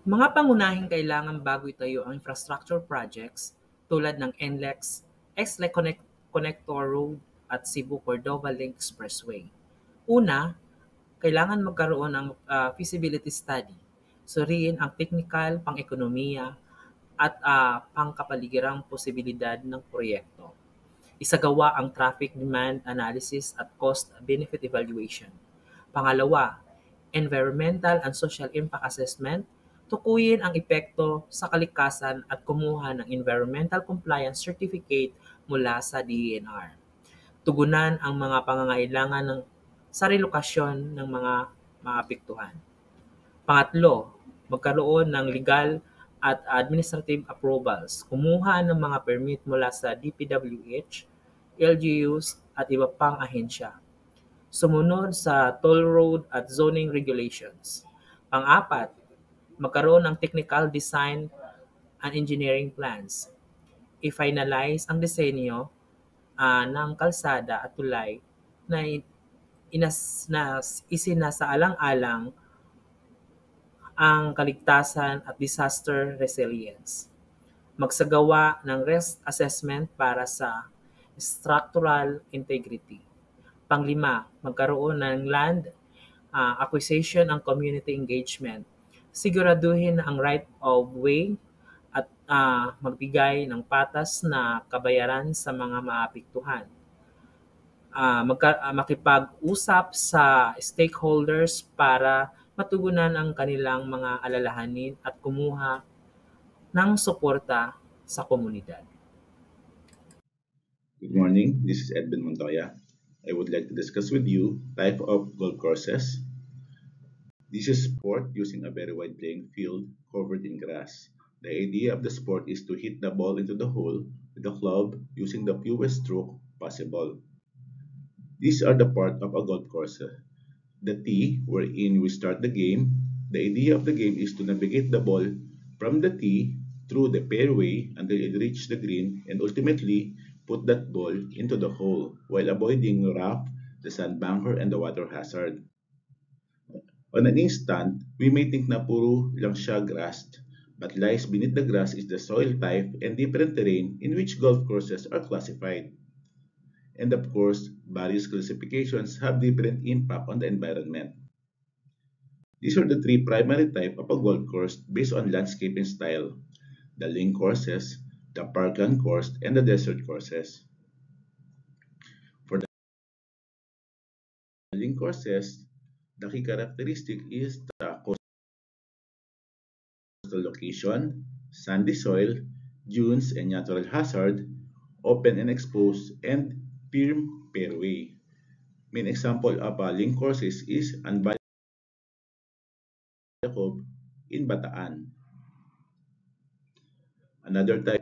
Mga pangunahing kailangan bago itayo ang infrastructure projects tulad ng NLEX, SLEX Connector Road at Cebu Cordova Link Expressway. Una, kailangan magkaroon ng feasibility study. Suriin ang technical, pang-ekonomiya, at pangkapaligirang posibilidad ng proyekto. Isagawa ang traffic demand analysis at cost-benefit evaluation. Pangalawa, environmental and social impact assessment. Tukuyin ang epekto sa kalikasan at kumuha ng environmental compliance certificate mula sa DENR. Tugunan ang mga pangangailangan sa relokasyon ng mga maapektuhan. Pangatlo, magkaroon ng legal at administrative approvals. Kumuha ng mga permit mula sa DPWH, LGUs at iba pang ahensya. Sumunod sa toll road at zoning regulations. Pang-apat, magkaroon ng technical design and engineering plans. I-finalize ang disenyo ng kalsada at tulay na isinasaalang-alang ang kaligtasan at disaster resilience. Magsagawa ng risk assessment para sa structural integrity. Panglima, magkaroon ng land acquisition and community engagement. Siguraduhin ang right of way at magbigay ng patas na kabayaran sa mga maapektuhan. Makipag-usap sa stakeholders para matugunan ang kanilang mga alalahanin at kumuha ng suporta sa komunidad. Good morning, this is Edwin Montoya. I would like to discuss with you type of golf courses. This is sport using a very wide playing field covered in grass. The idea of the sport is to hit the ball into the hole with a club using the fewest stroke possible. These are the part of a golf course. The tee wherein we start the game. The idea of the game is to navigate the ball from the tee through the fairway until it reaches the green and ultimately put that ball into the hole while avoiding rough, the sandbanker, and the water hazard. On an instant, we may think na puro lang siya grass, but lies beneath the grass is the soil type and different terrain in which golf courses are classified. And of course, various classifications have different impact on the environment. These are the three primary types of a golf course based on landscaping style: the link courses, the parkland course, and the desert courses. For the link courses, the key characteristic is the coastal location, sandy soil, dunes and natural hazard, open and exposed, and firm fairway. Main example of a link courses is Anbaya Cove in Bataan. Another type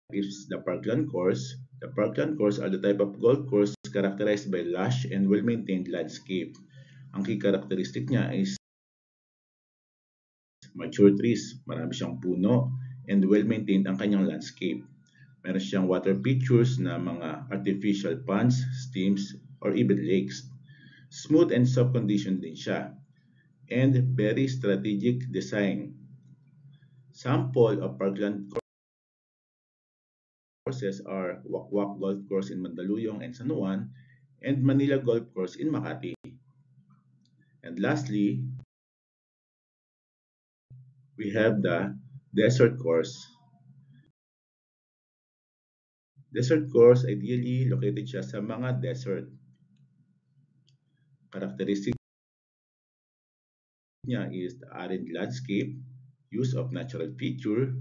is the parkland course. The parkland course are the type of golf course characterized by lush and well-maintained landscape. Ang key characteristic niya is mature trees, marami siyang puno, and well-maintained ang kanyang landscape. Meron siyang water features na mga artificial ponds, streams, or even lakes. Smooth and soft condition din siya. And very strategic design. Sample of parkland courses are Wakwak Golf Course in Mandaluyong and San Juan, and Manila Golf Course in Makati. And lastly, we have the desert course. Desert course ideally located siya sa mga desert. Characteristic niya is the arid landscape, use of natural feature,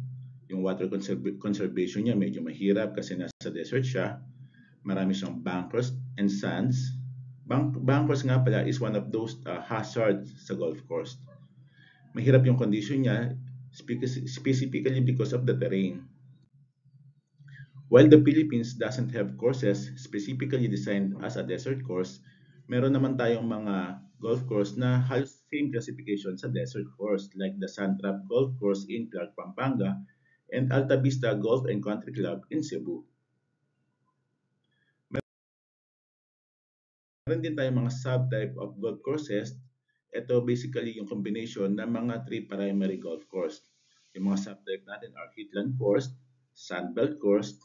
yung water conservation niya medyo mahirap kasi nasa desert siya, marami siyang bunkers and sands. Bunkers nga pala is one of those hazards sa golf course. Mahirap yung condition niya specifically because of the terrain. While the Philippines doesn't have courses specifically designed as a desert course, meron naman tayong mga golf course na halos same classification sa desert course like the Sandtrap Golf Course in Clark, Pampanga and Alta Vista Golf and Country Club in Cebu. Meron din tayong mga subtype of golf courses. Ito basically yung combination ng mga three primary golf course. Yung mga subtype natin are Heathland Course, Sandbelt Course,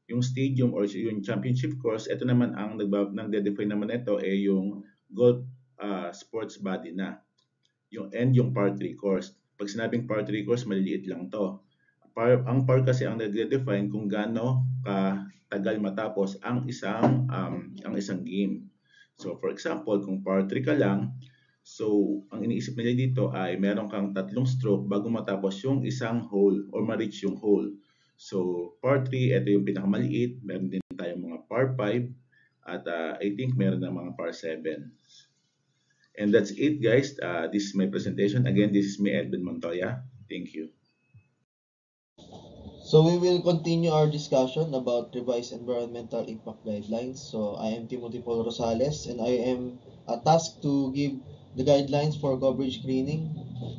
Yung stadium or yung championship course, ito naman ang nagde-define naman ito yung golf sports body na. Yung par 3 course. Pag sinabing par 3 course, maliliit lang to. Ang par kasi ang nagde-define kung gaano katagal matapos ang isang game. So for example, kung par 3 ka lang, so ang iniisip nila dito ay meron kang 3 stroke bago matapos yung isang hole or ma-reach yung hole. So par 3, ito yung pinakamaliit. Meron din tayong mga par 5 at I think meron ng mga par 7. And that's it, guys. This is my presentation. Again, this is me, Edwin Montoya. Thank you. So we will continue our discussion about revised environmental impact guidelines. So I am Timothy Paul Rosales and I am tasked to give the guidelines for coverage screening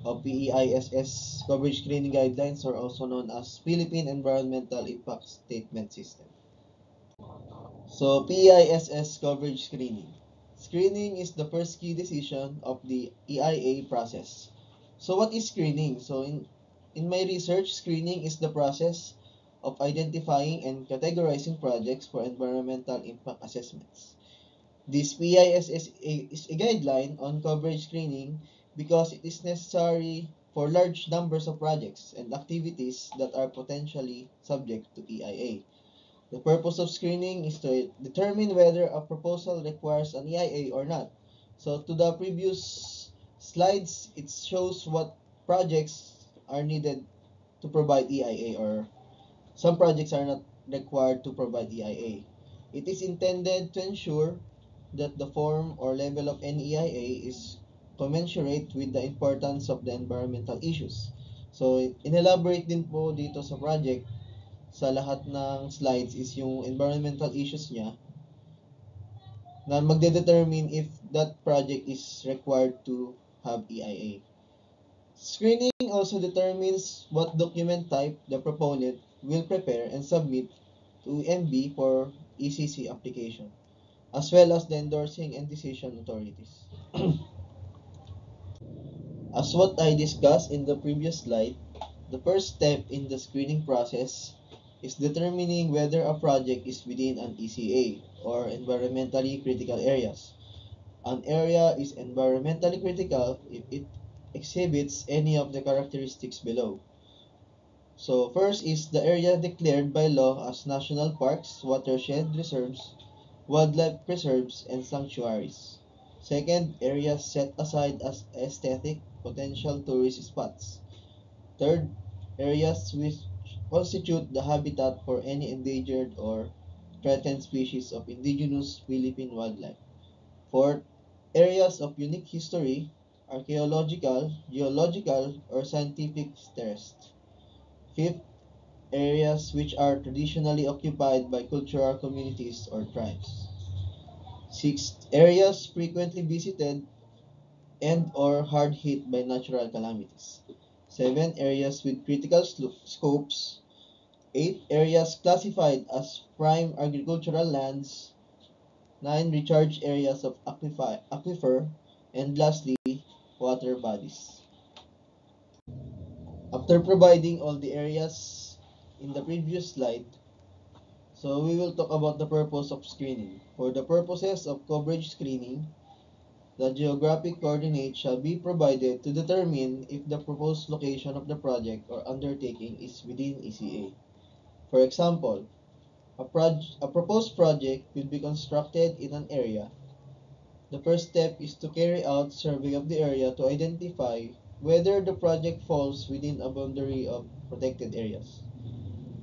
of PEISS coverage screening guidelines, or also known as Philippine Environmental Impact Statement System. So PEISS coverage screening. Screening is the first key decision of the EIA process. So what is screening? So in my research, screening is the process of identifying and categorizing projects for environmental impact assessments. This PISS is a guideline on coverage screening because it is necessary for large numbers of projects and activities that are potentially subject to EIA. The purpose of screening is to determine whether a proposal requires an EIA or not. So to the previous slides, it shows what projects are needed to provide EIA, or some projects are not required to provide EIA. It is intended to ensure that the form or level of any EIA is commensurate with the importance of the environmental issues. So, inelaborate din po dito sa project, sa lahat ng slides is yung environmental issues niya na magde-determine if that project is required to have EIA. Screening also determines what document type the proponent will prepare and submit to MB for ECC application, as well as the endorsing and decision authorities. As what I discussed in the previous slide, the first step in the screening process is determining whether a project is within an ECA, or environmentally critical areas. An area is environmentally critical if it exhibits any of the characteristics below. So first is the area declared by law as national parks, watershed reserves, wildlife preserves, and sanctuaries. Second, areas set aside as aesthetic potential tourist spots. Third, areas which constitute the habitat for any endangered or threatened species of indigenous Philippine wildlife. Fourth, areas of unique history, archaeological, geological, or scientific interest. Fifth, areas which are traditionally occupied by cultural communities or tribes. Sixth, areas frequently visited and or hard hit by natural calamities. 7, areas with critical scopes. 8, areas classified as prime agricultural lands. 9, recharge areas of aquifer. And lastly, water bodies. After providing all the areas in the previous slide, so we will talk about the purpose of screening. For the purposes of coverage screening, the geographic coordinates shall be provided to determine if the proposed location of the project or undertaking is within ECA. For example, a proposed project will be constructed in an area. The first step is to carry out survey of the area to identify whether the project falls within a boundary of protected areas.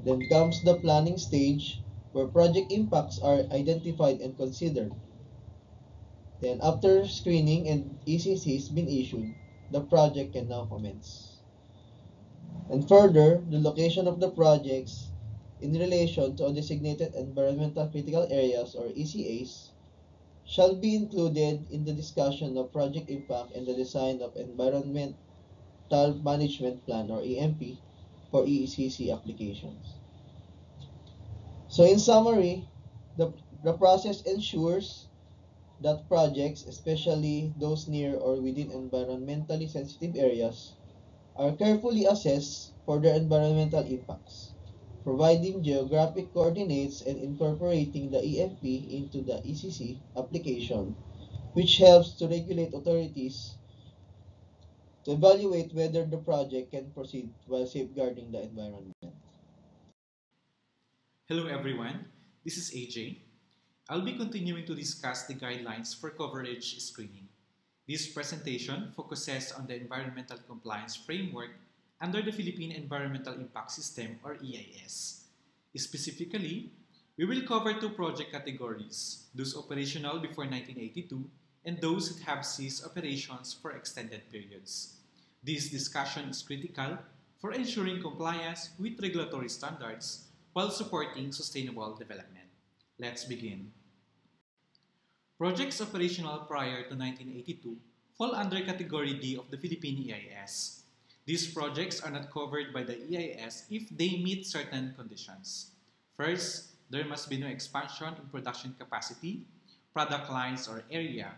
Then comes the planning stage, where project impacts are identified and considered. Then after screening and ECC has been issued, the project can now commence. And further, the location of the projects in relation to designated environmental critical areas, or ECAs, shall be included in the discussion of project impact and the design of environmental management plan, or EMP, for ECC applications. So in summary, the process ensures that projects, especially those near or within environmentally sensitive areas, are carefully assessed for their environmental impacts. providing geographic coordinates and incorporating the EFP into the ECC application, which helps to regulate authorities to evaluate whether the project can proceed while safeguarding the environment. Hello everyone, this is AJ. I'll be continuing to discuss the guidelines for coverage screening. This presentation focuses on the environmental compliance framework under the Philippine Environmental Impact System or EIS. Specifically, we will cover two project categories, those operational before 1982 and those that have ceased operations for extended periods. This discussion is critical for ensuring compliance with regulatory standards while supporting sustainable development. Let's begin. Projects operational prior to 1982 fall under Category D of the Philippine EIS. These projects are not covered by the EIS if they meet certain conditions. First, there must be no expansion in production capacity, product lines, or area.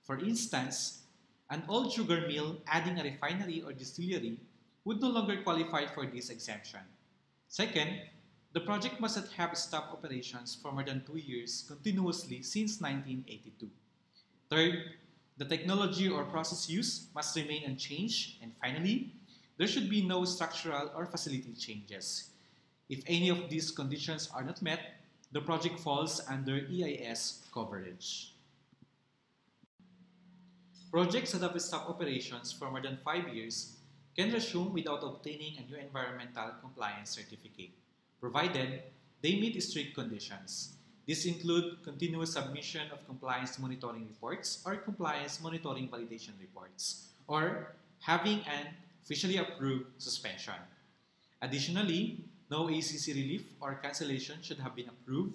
For instance, an old sugar mill adding a refinery or distillery would no longer qualify for this exemption. Second, the project must not have stopped operations for more than 2 years continuously since 1982. Third, the technology or process used must remain unchanged. And finally, there should be no structural or facility changes. If any of these conditions are not met, the project falls under EIS coverage. Projects that have stopped operations for more than 5 years can resume without obtaining a new environmental compliance certificate, provided they meet strict conditions. These include continuous submission of compliance monitoring reports or compliance monitoring validation reports, or having an officially approved suspension. Additionally, no ACC relief or cancellation should have been approved.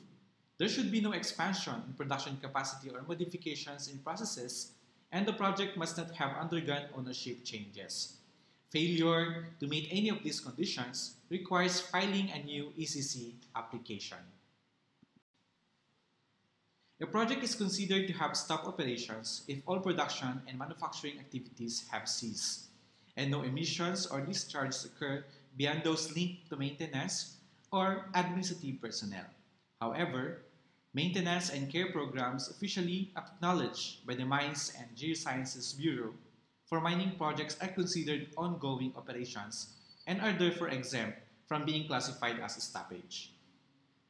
There should be no expansion in production capacity or modifications in processes, and the project must not have undergone ownership changes. Failure to meet any of these conditions requires filing a new ECC application. A project is considered to have stopped operations if all production and manufacturing activities have ceased, and no emissions or discharges occur beyond those linked to maintenance or administrative personnel. However, maintenance and care programs officially acknowledged by the Mines and Geosciences Bureau for mining projects are considered ongoing operations and are therefore exempt from being classified as a stoppage.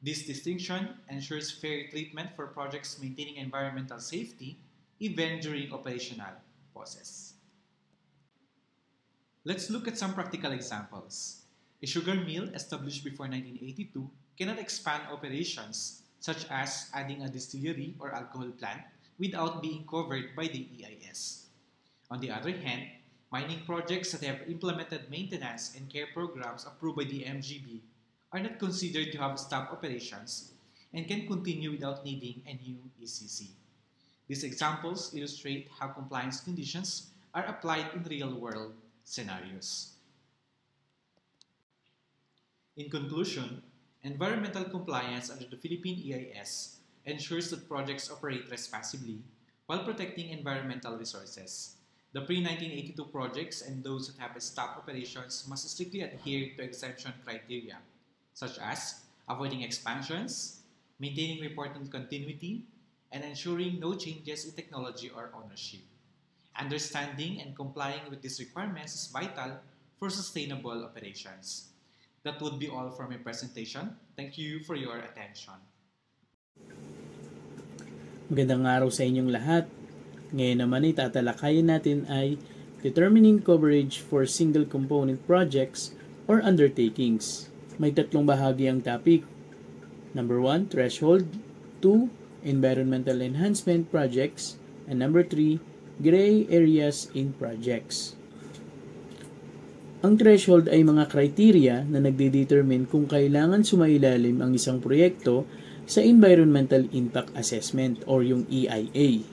This distinction ensures fair treatment for projects maintaining environmental safety even during operational pauses. Let's look at some practical examples. A sugar mill established before 1982 cannot expand operations such as adding a distillery or alcohol plant without being covered by the EIS. On the other hand, mining projects that have implemented maintenance and care programs approved by the MGB are not considered to have stopped operations and can continue without needing a new ECC. These examples illustrate how compliance conditions are applied in real-world scenarios. In conclusion, environmental compliance under the Philippine EIS ensures that projects operate responsibly while protecting environmental resources. The pre-1982 projects and those that have stopped operations must strictly adhere to exemption criteria, such as avoiding expansions, maintaining reporting continuity, and ensuring no changes in technology or ownership. Understanding and complying with these requirements is vital for sustainable operations. That would be all for my presentation. Thank you for your attention. Magandang araw sa inyong lahat. Ngayon naman ay tatalakayin natin ay determining coverage for single component projects or undertakings. May tatlong bahagi ang topic. Number 1, threshold. 2, environmental enhancement projects. And number 3, gray areas in projects. Ang threshold ay mga kriteria na nagdedetermine kung kailangan sumailalim ang isang proyekto sa Environmental Impact Assessment or yung EIA.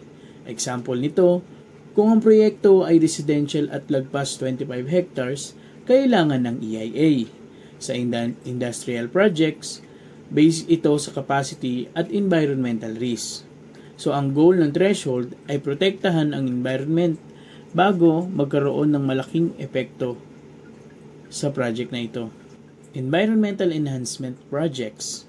Example nito, kung ang proyekto ay residential at lagpas 25 hectares, kailangan ng EIA. Sa industrial projects, based ito sa capacity at environmental risk. So ang goal ng threshold ay protektahan ang environment bago magkaroon ng malaking epekto sa project na ito. Environmental Enhancement Projects.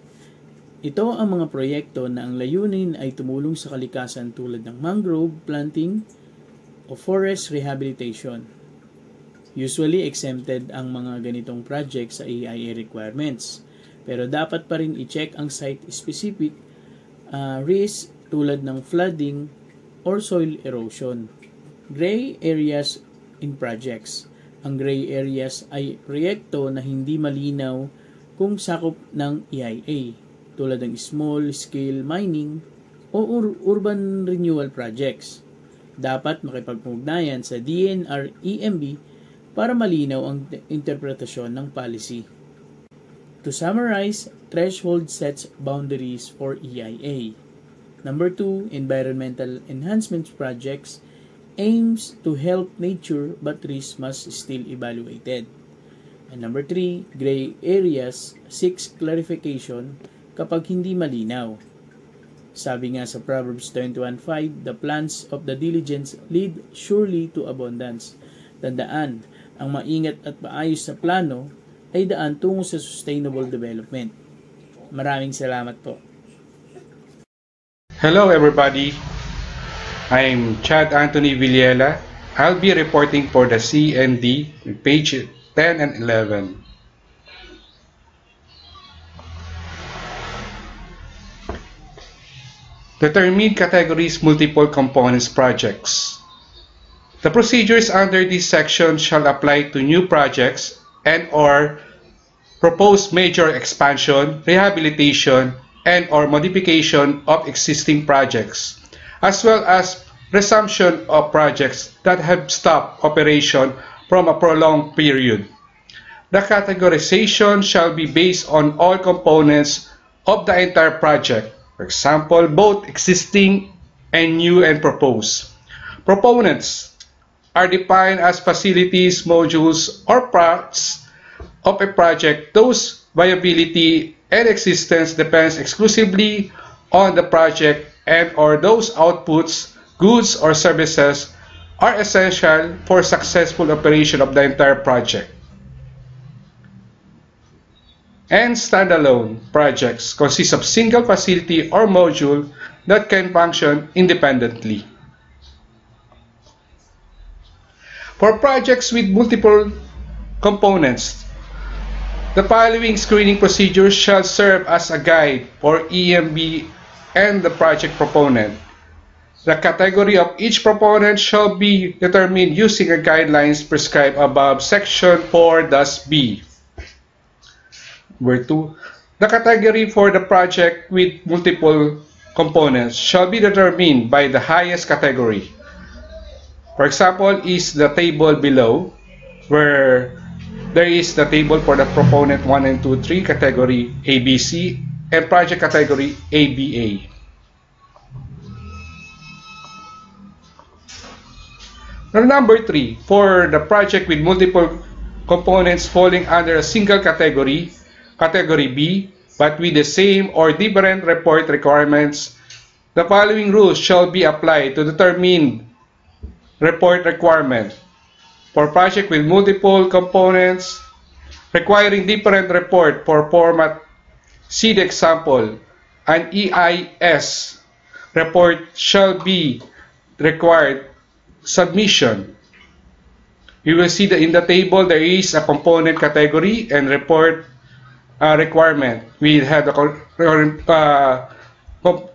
Ito ang mga proyekto na ang layunin ay tumulong sa kalikasan tulad ng mangrove planting o forest rehabilitation. Usually exempted ang mga ganitong projects sa EIA requirements, pero dapat pa rin i-check ang site-specific risk tulad ng flooding or soil erosion. Gray areas in projects. Ang gray areas ay proyekto na hindi malinaw kung sakop ng EIA, tulad ng small-scale mining o urban renewal projects. Dapat makipag-ugnayan sa DNR-EMB para malinaw ang interpretasyon ng policy. To summarize, threshold sets boundaries for EIA. Number 2, environmental enhancement projects aims to help nature but risks must still evaluated. And number 3, gray areas seeks clarification kapag hindi malinaw. Sabi nga sa Proverbs 21:5, the plans of the diligent lead surely to abundance. Tandaan, ang maingat at maayos na plano ay daan tungo sa sustainable development. Maraming salamat po. Hello everybody, I'm Chad Anthony Villela. I'll be reporting for the CND in page 10 and 11. Determine categories multiple components projects. The procedures under this section shall apply to new projects and or proposed major expansion, rehabilitation, and or modification of existing projects, as well as resumption of projects that have stopped operation from a prolonged period. The categorization shall be based on all components of the entire project, for example, both existing and new and proposed. Proponents are defined as facilities, modules, or parts of a project whose viability and existence depends exclusively on the project and or those outputs, goods, or services are essential for successful operation of the entire project. And standalone projects consist of single facility or module that can function independently. For projects with multiple components, the following screening procedures shall serve as a guide for EMB and the project proponent. The category of each proponent shall be determined using the guidelines prescribed above section 4-B. Number 2. The category for the project with multiple components shall be determined by the highest category. For example, is the table below, where there is the table for the proponent 1 and 2, 3 category ABC and project category ABA. Now, number 3, for the project with multiple components falling under a single category, category B, but with the same or different report requirements, the following rules shall be applied to determine report requirement. For project with multiple components requiring different report for format, see the example. An EIS report shall be required submission. You will see that in the table there is a component category and report requirement. We have the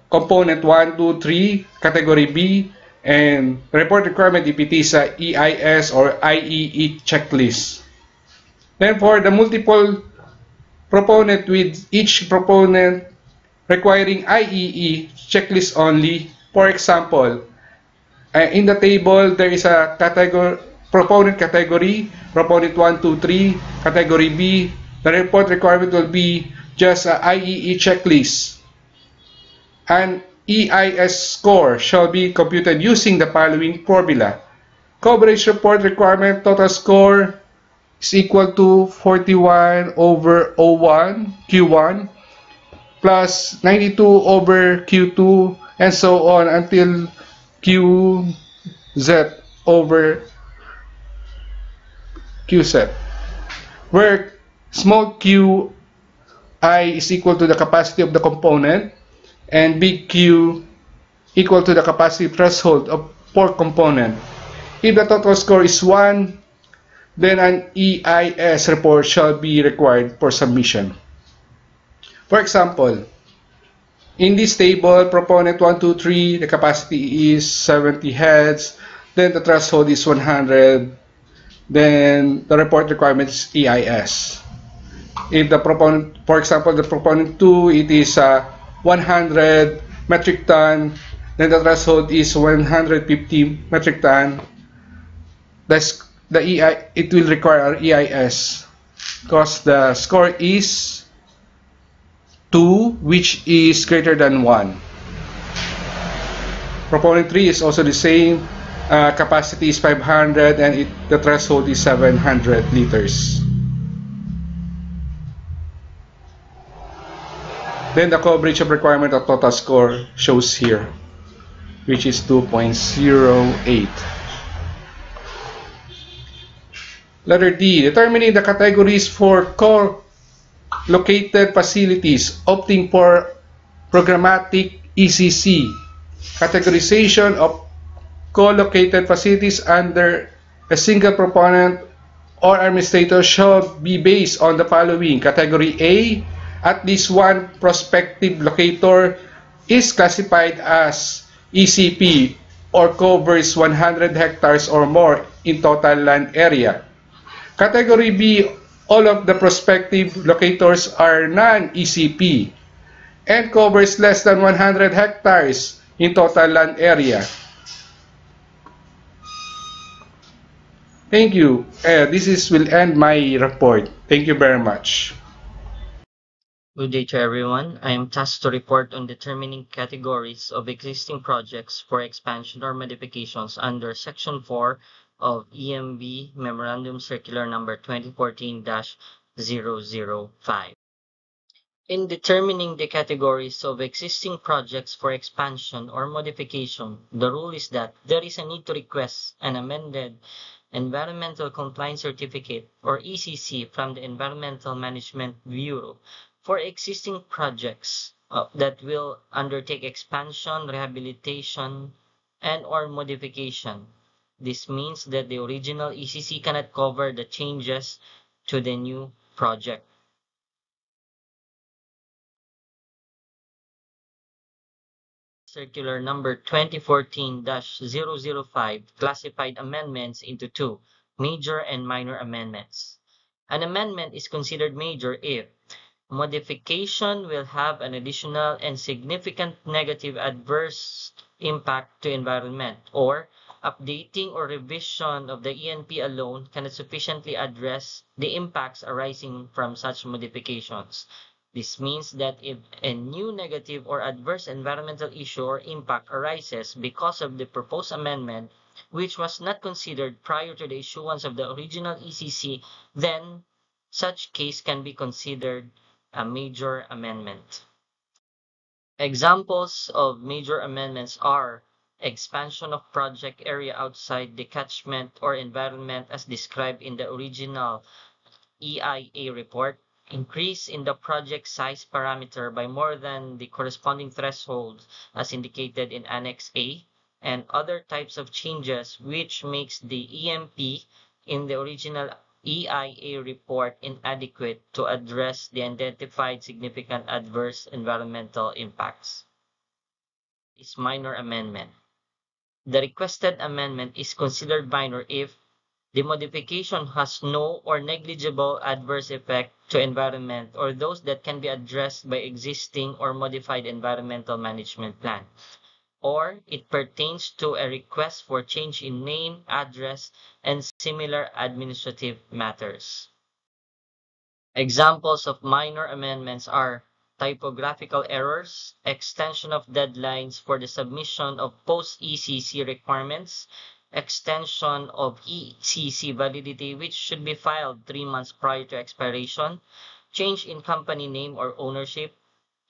component 1, 2, 3, category B, and report requirement if it is a EIS or IEE checklist. Then for the multiple proponent, with each proponent requiring IEE checklist only. For example, in the table there is a proponent category, proponent 1, 2, 3, category B. The report requirement will be just a IEE checklist. And EIS score shall be computed using the following formula. Coverage report requirement total score is equal to 41 over 01 Q1 plus 92 over Q2 and so on until QZ over QZ, where Small q I is equal to the capacity of the component, and big Q equal to the capacity threshold of per component. If the total score is 1, then an EIS report shall be required for submission. For example, in this table, proponent 1, 2, 3, the capacity is 70 heads, then the threshold is 100, then the report requirement is EIS. If the proponent, for example, the proponent 2, it is 100 metric ton, then the threshold is 150 metric ton. It will require EIS because the score is 2, which is greater than 1. Proponent 3 is also the same. Capacity is 500 and the threshold is 700 liters. Then the coverage of requirement of total score shows here, which is 2.08. Letter D, determining the categories for co-located facilities, opting for programmatic ECC. Categorization of co-located facilities under a single proponent or administrator shall be based on the following. Category A, at least one prospective locator is classified as ECP or covers 100 hectares or more in total land area. Category B, all of the prospective locators are non-ECP and covers less than 100 hectares in total land area. Thank you. Will end my report. Thank you very much. Good day to everyone. I am tasked to report on determining categories of existing projects for expansion or modifications under Section 4 of EMB Memorandum Circular Number 2014-005. In determining the categories of existing projects for expansion or modification, the rule is that there is a need to request an amended Environmental Compliance Certificate or ECC from the Environmental Management Bureau for existing projects that will undertake expansion, rehabilitation, and or modification. This means that the original ECC cannot cover the changes to the new project. Circular number 2014-005 classified amendments into two, major and minor amendments. An amendment is considered major if modification will have an additional and significant negative adverse impact to environment, or updating or revision of the ENP alone cannot sufficiently address the impacts arising from such modifications. This means that if a new negative or adverse environmental issue or impact arises because of the proposed amendment, which was not considered prior to the issuance of the original ECC, then such case can be considered a major amendment. Examples of major amendments are expansion of project area outside the catchment or environment as described in the original EIA report, increase in the project size parameter by more than the corresponding threshold as indicated in Annex A, and other types of changes which makes the EMP in the original EIA report inadequate to address the identified significant adverse environmental impacts. Is minor amendment. The requested amendment is considered minor if the modification has no or negligible adverse effect to environment or those that can be addressed by existing or modified environmental management plan, or it pertains to a request for change in name, address, and similar administrative matters. Examples of minor amendments are typographical errors, extension of deadlines for the submission of post-ECC requirements, extension of ECC validity which should be filed 3 months prior to expiration, change in company name or ownership,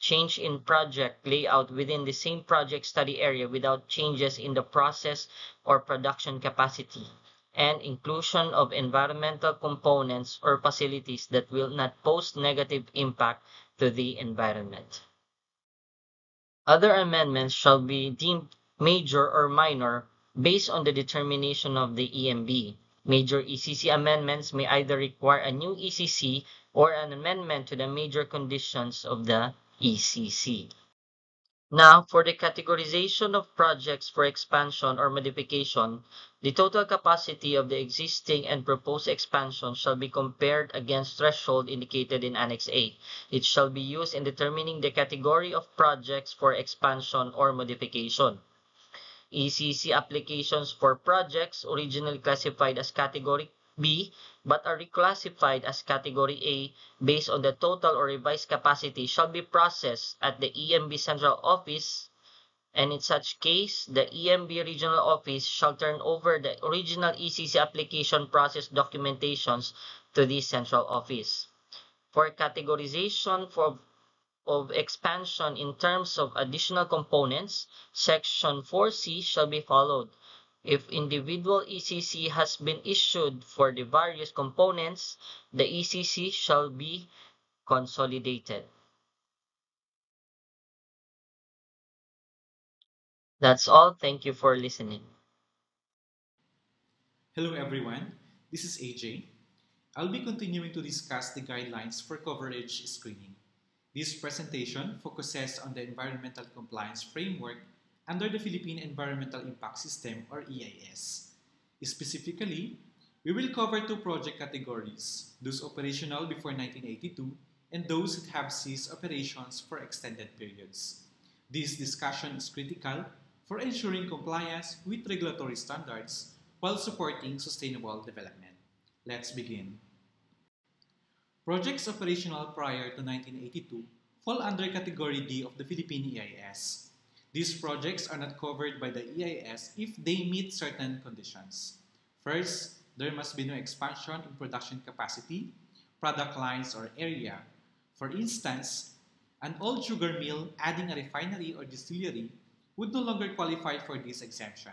change in project layout within the same project study area without changes in the process or production capacity, and inclusion of environmental components or facilities that will not pose negative impact to the environment. Other amendments shall be deemed major or minor based on the determination of the EMB. Major ECC amendments may either require a new ECC or an amendment to the major conditions of the ECC. Now, for the categorization of projects for expansion or modification, the total capacity of the existing and proposed expansion shall be compared against threshold indicated in Annex A. It shall be used in determining the category of projects for expansion or modification. ECC applications for projects originally classified as Category B but are reclassified as Category A based on the total or revised capacity shall be processed at the EMB Central Office, and in such case, the EMB Regional Office shall turn over the original ECC application process documentations to the Central Office. For categorization of expansion in terms of additional components, Section 4C shall be followed. If individual ECC has been issued for the various components, the ECC shall be consolidated. That's all. Thank you for listening. Hello everyone, this is AJ. I'll be continuing to discuss the guidelines for coverage screening. This presentation focuses on the environmental compliance framework under the Philippine Environmental Impact System or EIS. Specifically, we will cover two project categories, those operational before 1982 and those that have ceased operations for extended periods. This discussion is critical for ensuring compliance with regulatory standards while supporting sustainable development. Let's begin. Projects operational prior to 1982 fall under Category D of the Philippine EIS. These projects are not covered by the EIS if they meet certain conditions. First, there must be no expansion in production capacity, product lines, or area. For instance, an old sugar mill adding a refinery or distillery would no longer qualify for this exemption.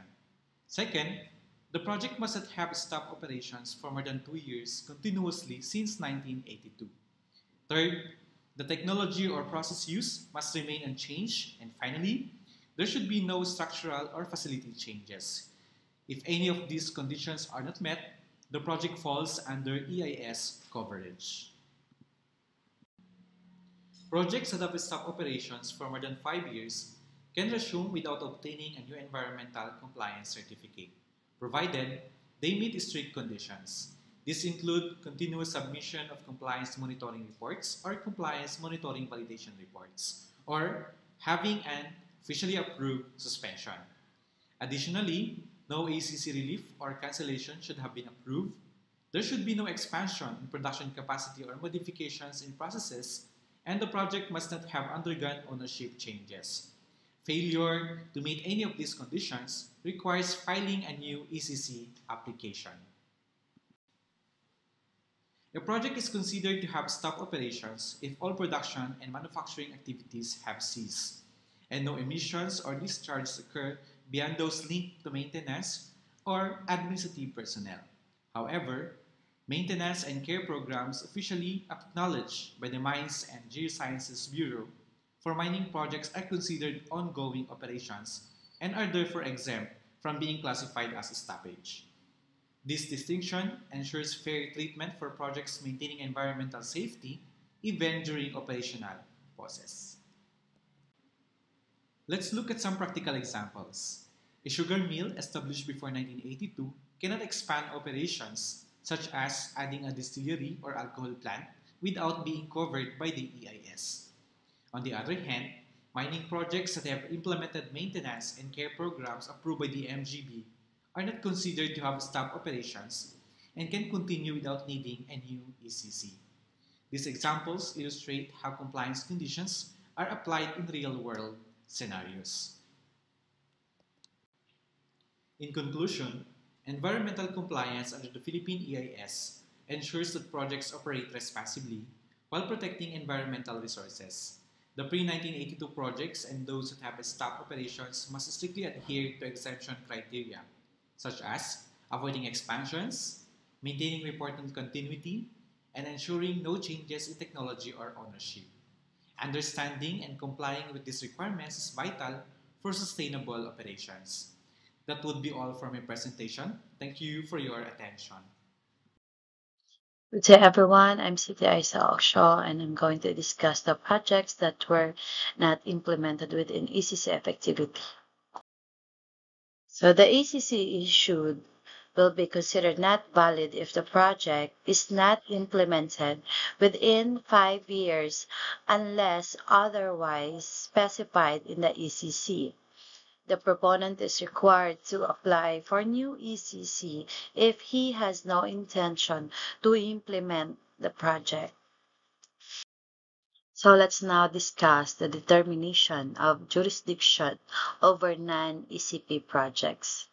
Second, the project must not have stopped operations for more than 2 years continuously since 1982. Third, the technology or process used must remain unchanged. And finally, there should be no structural or facility changes. If any of these conditions are not met, the project falls under EIS coverage. Projects that have stopped operations for more than 5 years can resume without obtaining a new environmental compliance certificate, provided they meet strict conditions. These include continuous submission of compliance monitoring reports or compliance monitoring validation reports, or having an officially approved suspension. Additionally, no ACC relief or cancellation should have been approved. There should be no expansion in production capacity or modifications in processes, and the project must not have undergone ownership changes. Failure to meet any of these conditions requires filing a new ECC application. A project is considered to have stopped operations if all production and manufacturing activities have ceased, and no emissions or discharges occur beyond those linked to maintenance or administrative personnel. However, maintenance and care programs officially acknowledged by the Mines and Geosciences Bureau for mining projects are considered ongoing operations and are therefore exempt from being classified as a stoppage. This distinction ensures fair treatment for projects maintaining environmental safety even during operational pauses. Let's look at some practical examples. A sugar mill established before 1982 cannot expand operations, such as adding a distillery or alcohol plant, without being covered by the EIS. On the other hand, mining projects that have implemented maintenance and care programs approved by the MGB are not considered to have stopped operations and can continue without needing a new ECC. These examples illustrate how compliance conditions are applied in real-world scenarios. In conclusion, environmental compliance under the Philippine EIS ensures that projects operate responsibly while protecting environmental resources. The pre-1982 projects and those that have stopped operations must strictly adhere to exemption criteria, such as avoiding expansions, maintaining reporting continuity, and ensuring no changes in technology or ownership. Understanding and complying with these requirements is vital for sustainable operations. That would be all for my presentation. Thank you for your attention. Good day, everyone. I'm Siti Aisa Okshaw, and I'm going to discuss the projects that were not implemented within ECC effectivity. So the ECC issued will be considered not valid if the project is not implemented within 5 years unless otherwise specified in the ECC. The proponent is required to apply for new ECC if he has no intention to implement the project. So let's now discuss the determination of jurisdiction over non-ECP projects.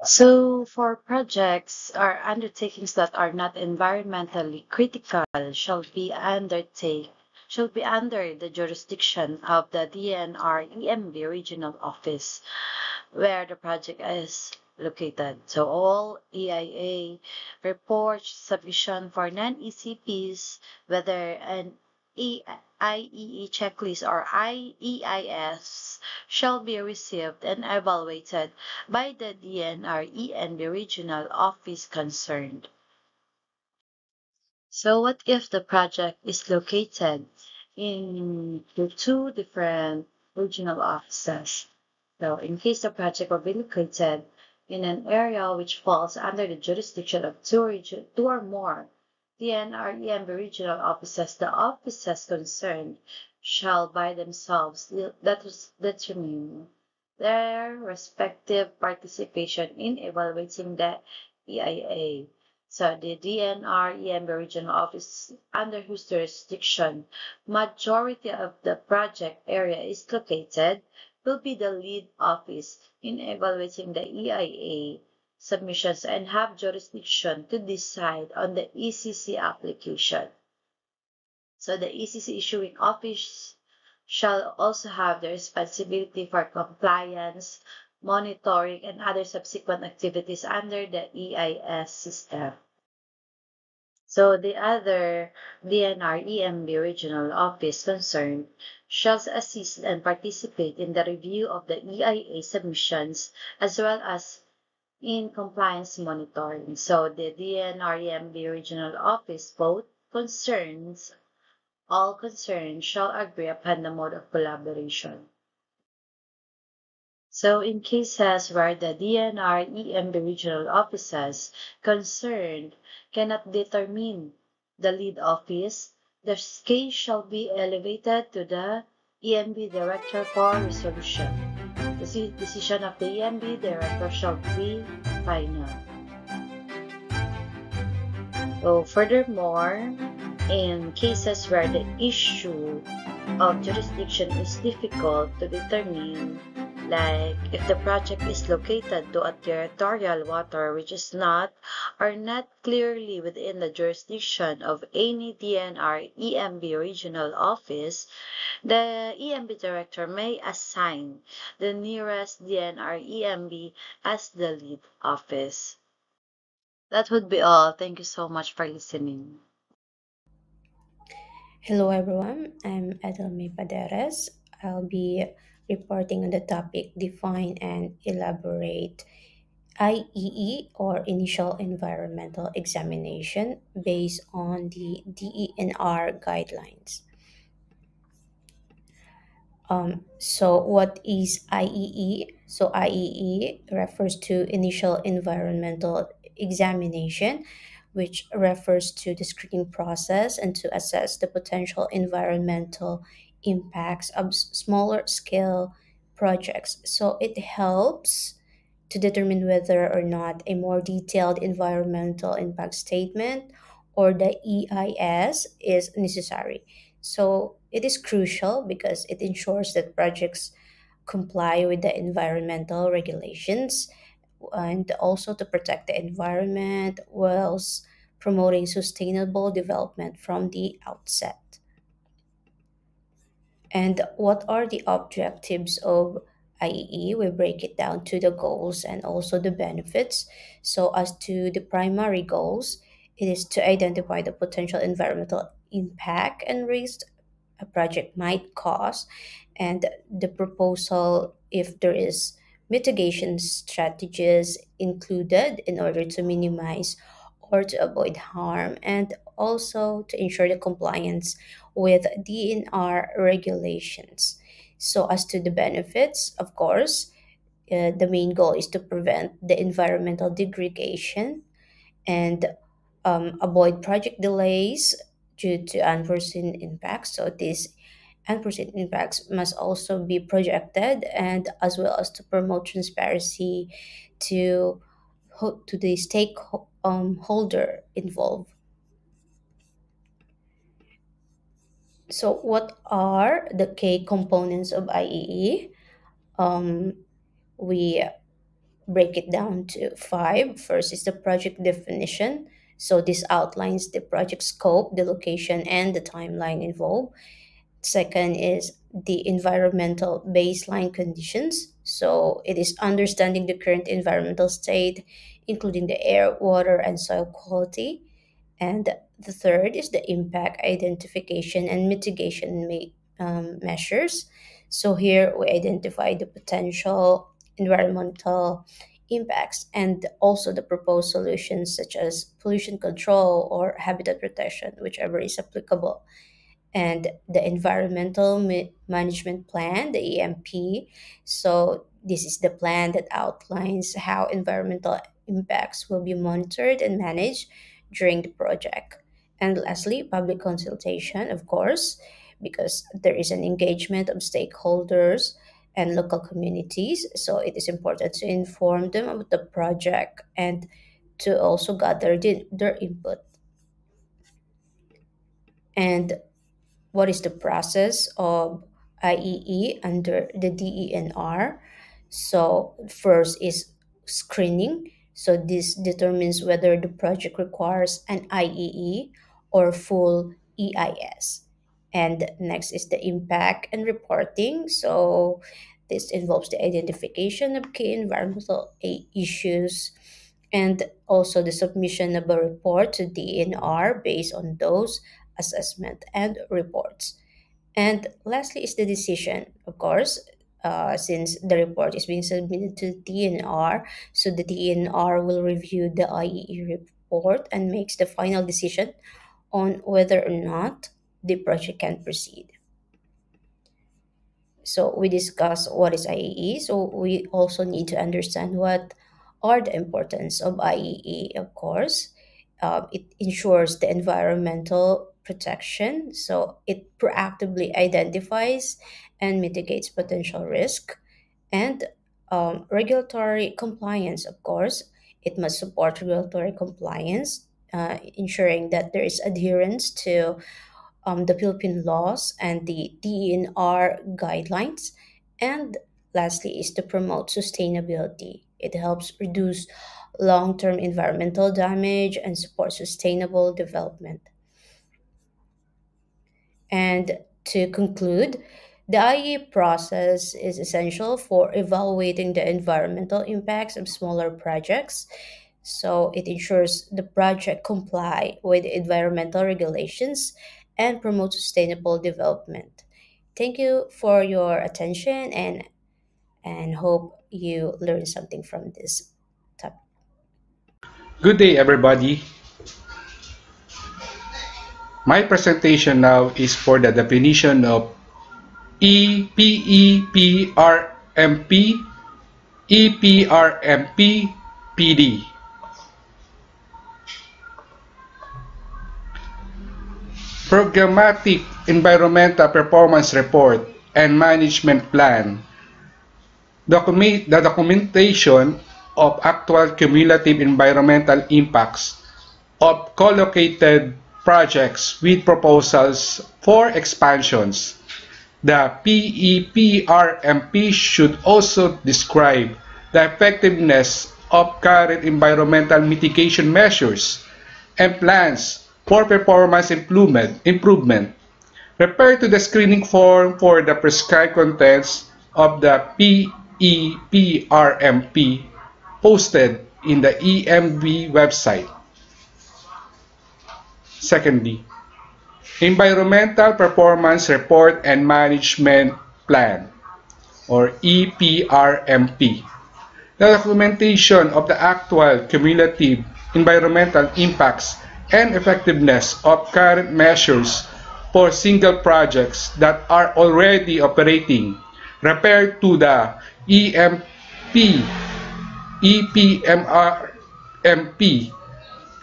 So for projects or undertakings that are not environmentally critical shall be under the jurisdiction of the DNR EMB regional office where the project is located. So all EIA reports submission for non-ECPs, whether an IEE checklist or IEIS shall be received and evaluated by the DNR ENB regional office concerned. So what if the project is located in two different regional offices? So in case the project will be located in an area which falls under the jurisdiction of two or more DNREMB regional offices, the offices concerned shall by themselves determine their respective participation in evaluating the EIA. So the DNREMB regional office under whose jurisdiction majority of the project area is located will be the lead office in evaluating the EIA submissions and have jurisdiction to decide on the ECC application. So the ECC issuing office shall also have the responsibility for compliance, monitoring, and other subsequent activities under the EIS system. So the other DNR EMB regional office concerned shall assist and participate in the review of the EIA submissions as well as in compliance monitoring. So the DNR EMB regional office all concerned shall agree upon the mode of collaboration. So in cases where the DNR EMB regional offices concerned cannot determine the lead office, the case shall be elevated to the EMB director for resolution. The decision of the EMB director shall be final. So furthermore, in cases where the issue of jurisdiction is difficult to determine, like if the project is located to a territorial water which is not or not clearly within the jurisdiction of any DNR EMB regional office, the EMB director may assign the nearest DNR EMB as the lead office. That would be all. Thank you so much for listening. Hello everyone, I'm Edelmi Paderes. I'll be reporting on the topic Define and Elaborate IEE or Initial Environmental Examination based on the DENR guidelines. So what is IEE? So IEE refers to Initial Environmental Examination, which refers to the screening process and to assess the potential environmental impacts of smaller scale projects. So it helps to determine whether or not a more detailed environmental impact statement or the EIS is necessary. So it is crucial because it ensures that projects comply with the environmental regulations and also to protect the environment whilst promoting sustainable development from the outset. And what are the objectives of IEE, we break it down to the goals and also the benefits. So, as to the primary goals, it is to identify the potential environmental impact and risk a project might cause, and the proposal if there is mitigation strategies included in order to minimize or to avoid harm, and also to ensure the compliance with DNR regulations. So, as to the benefits, of course, the main goal is to prevent the environmental degradation and avoid project delays due to unforeseen impacts. So, these unforeseen impacts must also be projected, and as well as to promote transparency to to the stakeholder involved. So, what are the key components of IEE? We break it down to five. First is the project definition. So, this outlines the project scope, the location, and the timeline involved. Second is the environmental baseline conditions. So, it is understanding the current environmental state, including the air, water, and soil quality. And the third is the impact identification and mitigation measures. So here we identify the potential environmental impacts and also the proposed solutions such as pollution control or habitat protection, whichever is applicable. And the environmental management plan, the EMP. So this is the plan that outlines how environmental impacts will be monitored and managed during the project. And lastly, public consultation, of course, because there is an engagement of stakeholders and local communities. So it is important to inform them about the project and to also gather their input. And what is the process of IEE under the DENR? So, first is screening. So, this determines whether the project requires an IEE or full EIS. And next is the impact and reporting. So, this involves the identification of key environmental issues and also the submission of a report to DNR based on those assessment and reports. And lastly is the decision, of course, since the report is being submitted to DNR, so the DNR will review the IEE report and makes the final decision on whether or not the project can proceed. So we discuss what is IEE. So we also need to understand what are the importance of IEE, of course. It ensures the environmental protection. So it proactively identifies and mitigates potential risk. And regulatory compliance, of course. It must support regulatory compliance, ensuring that there is adherence to the Philippine laws and the DENR guidelines. And lastly is to promote sustainability. It helps reduce long-term environmental damage and support sustainable development. And to conclude, the IE process is essential for evaluating the environmental impacts of smaller projects. So it ensures the project comply with environmental regulations and promote sustainable development. Thank you for your attention and hope you learned something from this topic. Good day, everybody. My presentation now is for the definition of EPEPRMP, EPRMP, PD. Programmatic Environmental Performance Report and Management Plan. The documentation of actual cumulative environmental impacts of co-located projects with proposals for expansions. The PEPRMP should also describe the effectiveness of current environmental mitigation measures and plans for performance improvement. Refer to the screening form for the prescribed contents of the EPRMP posted in the EMB website. Secondly, Environmental Performance Report and Management Plan, or EPRMP. The documentation of the actual cumulative environmental impacts and effectiveness of current measures for single projects that are already operating, referred to the EPMRMP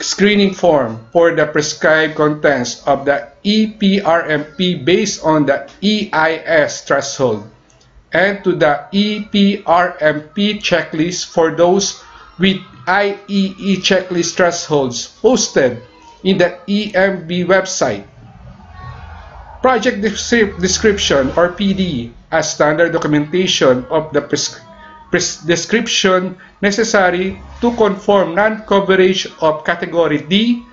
screening form for the prescribed contents of the EPRMP based on the EIS threshold, and to the EPRMP checklist for those with IEE checklist thresholds posted in the EMB website. Project description, or PD, as standard documentation of the description necessary to conform non-coverage of Category D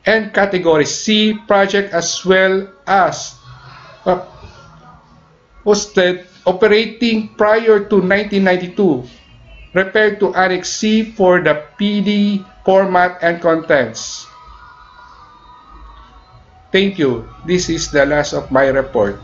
and Category C project, as well as posted operating prior to 1992, referred to Annex C for the PD format and contents. Thank you. This is the last of my report.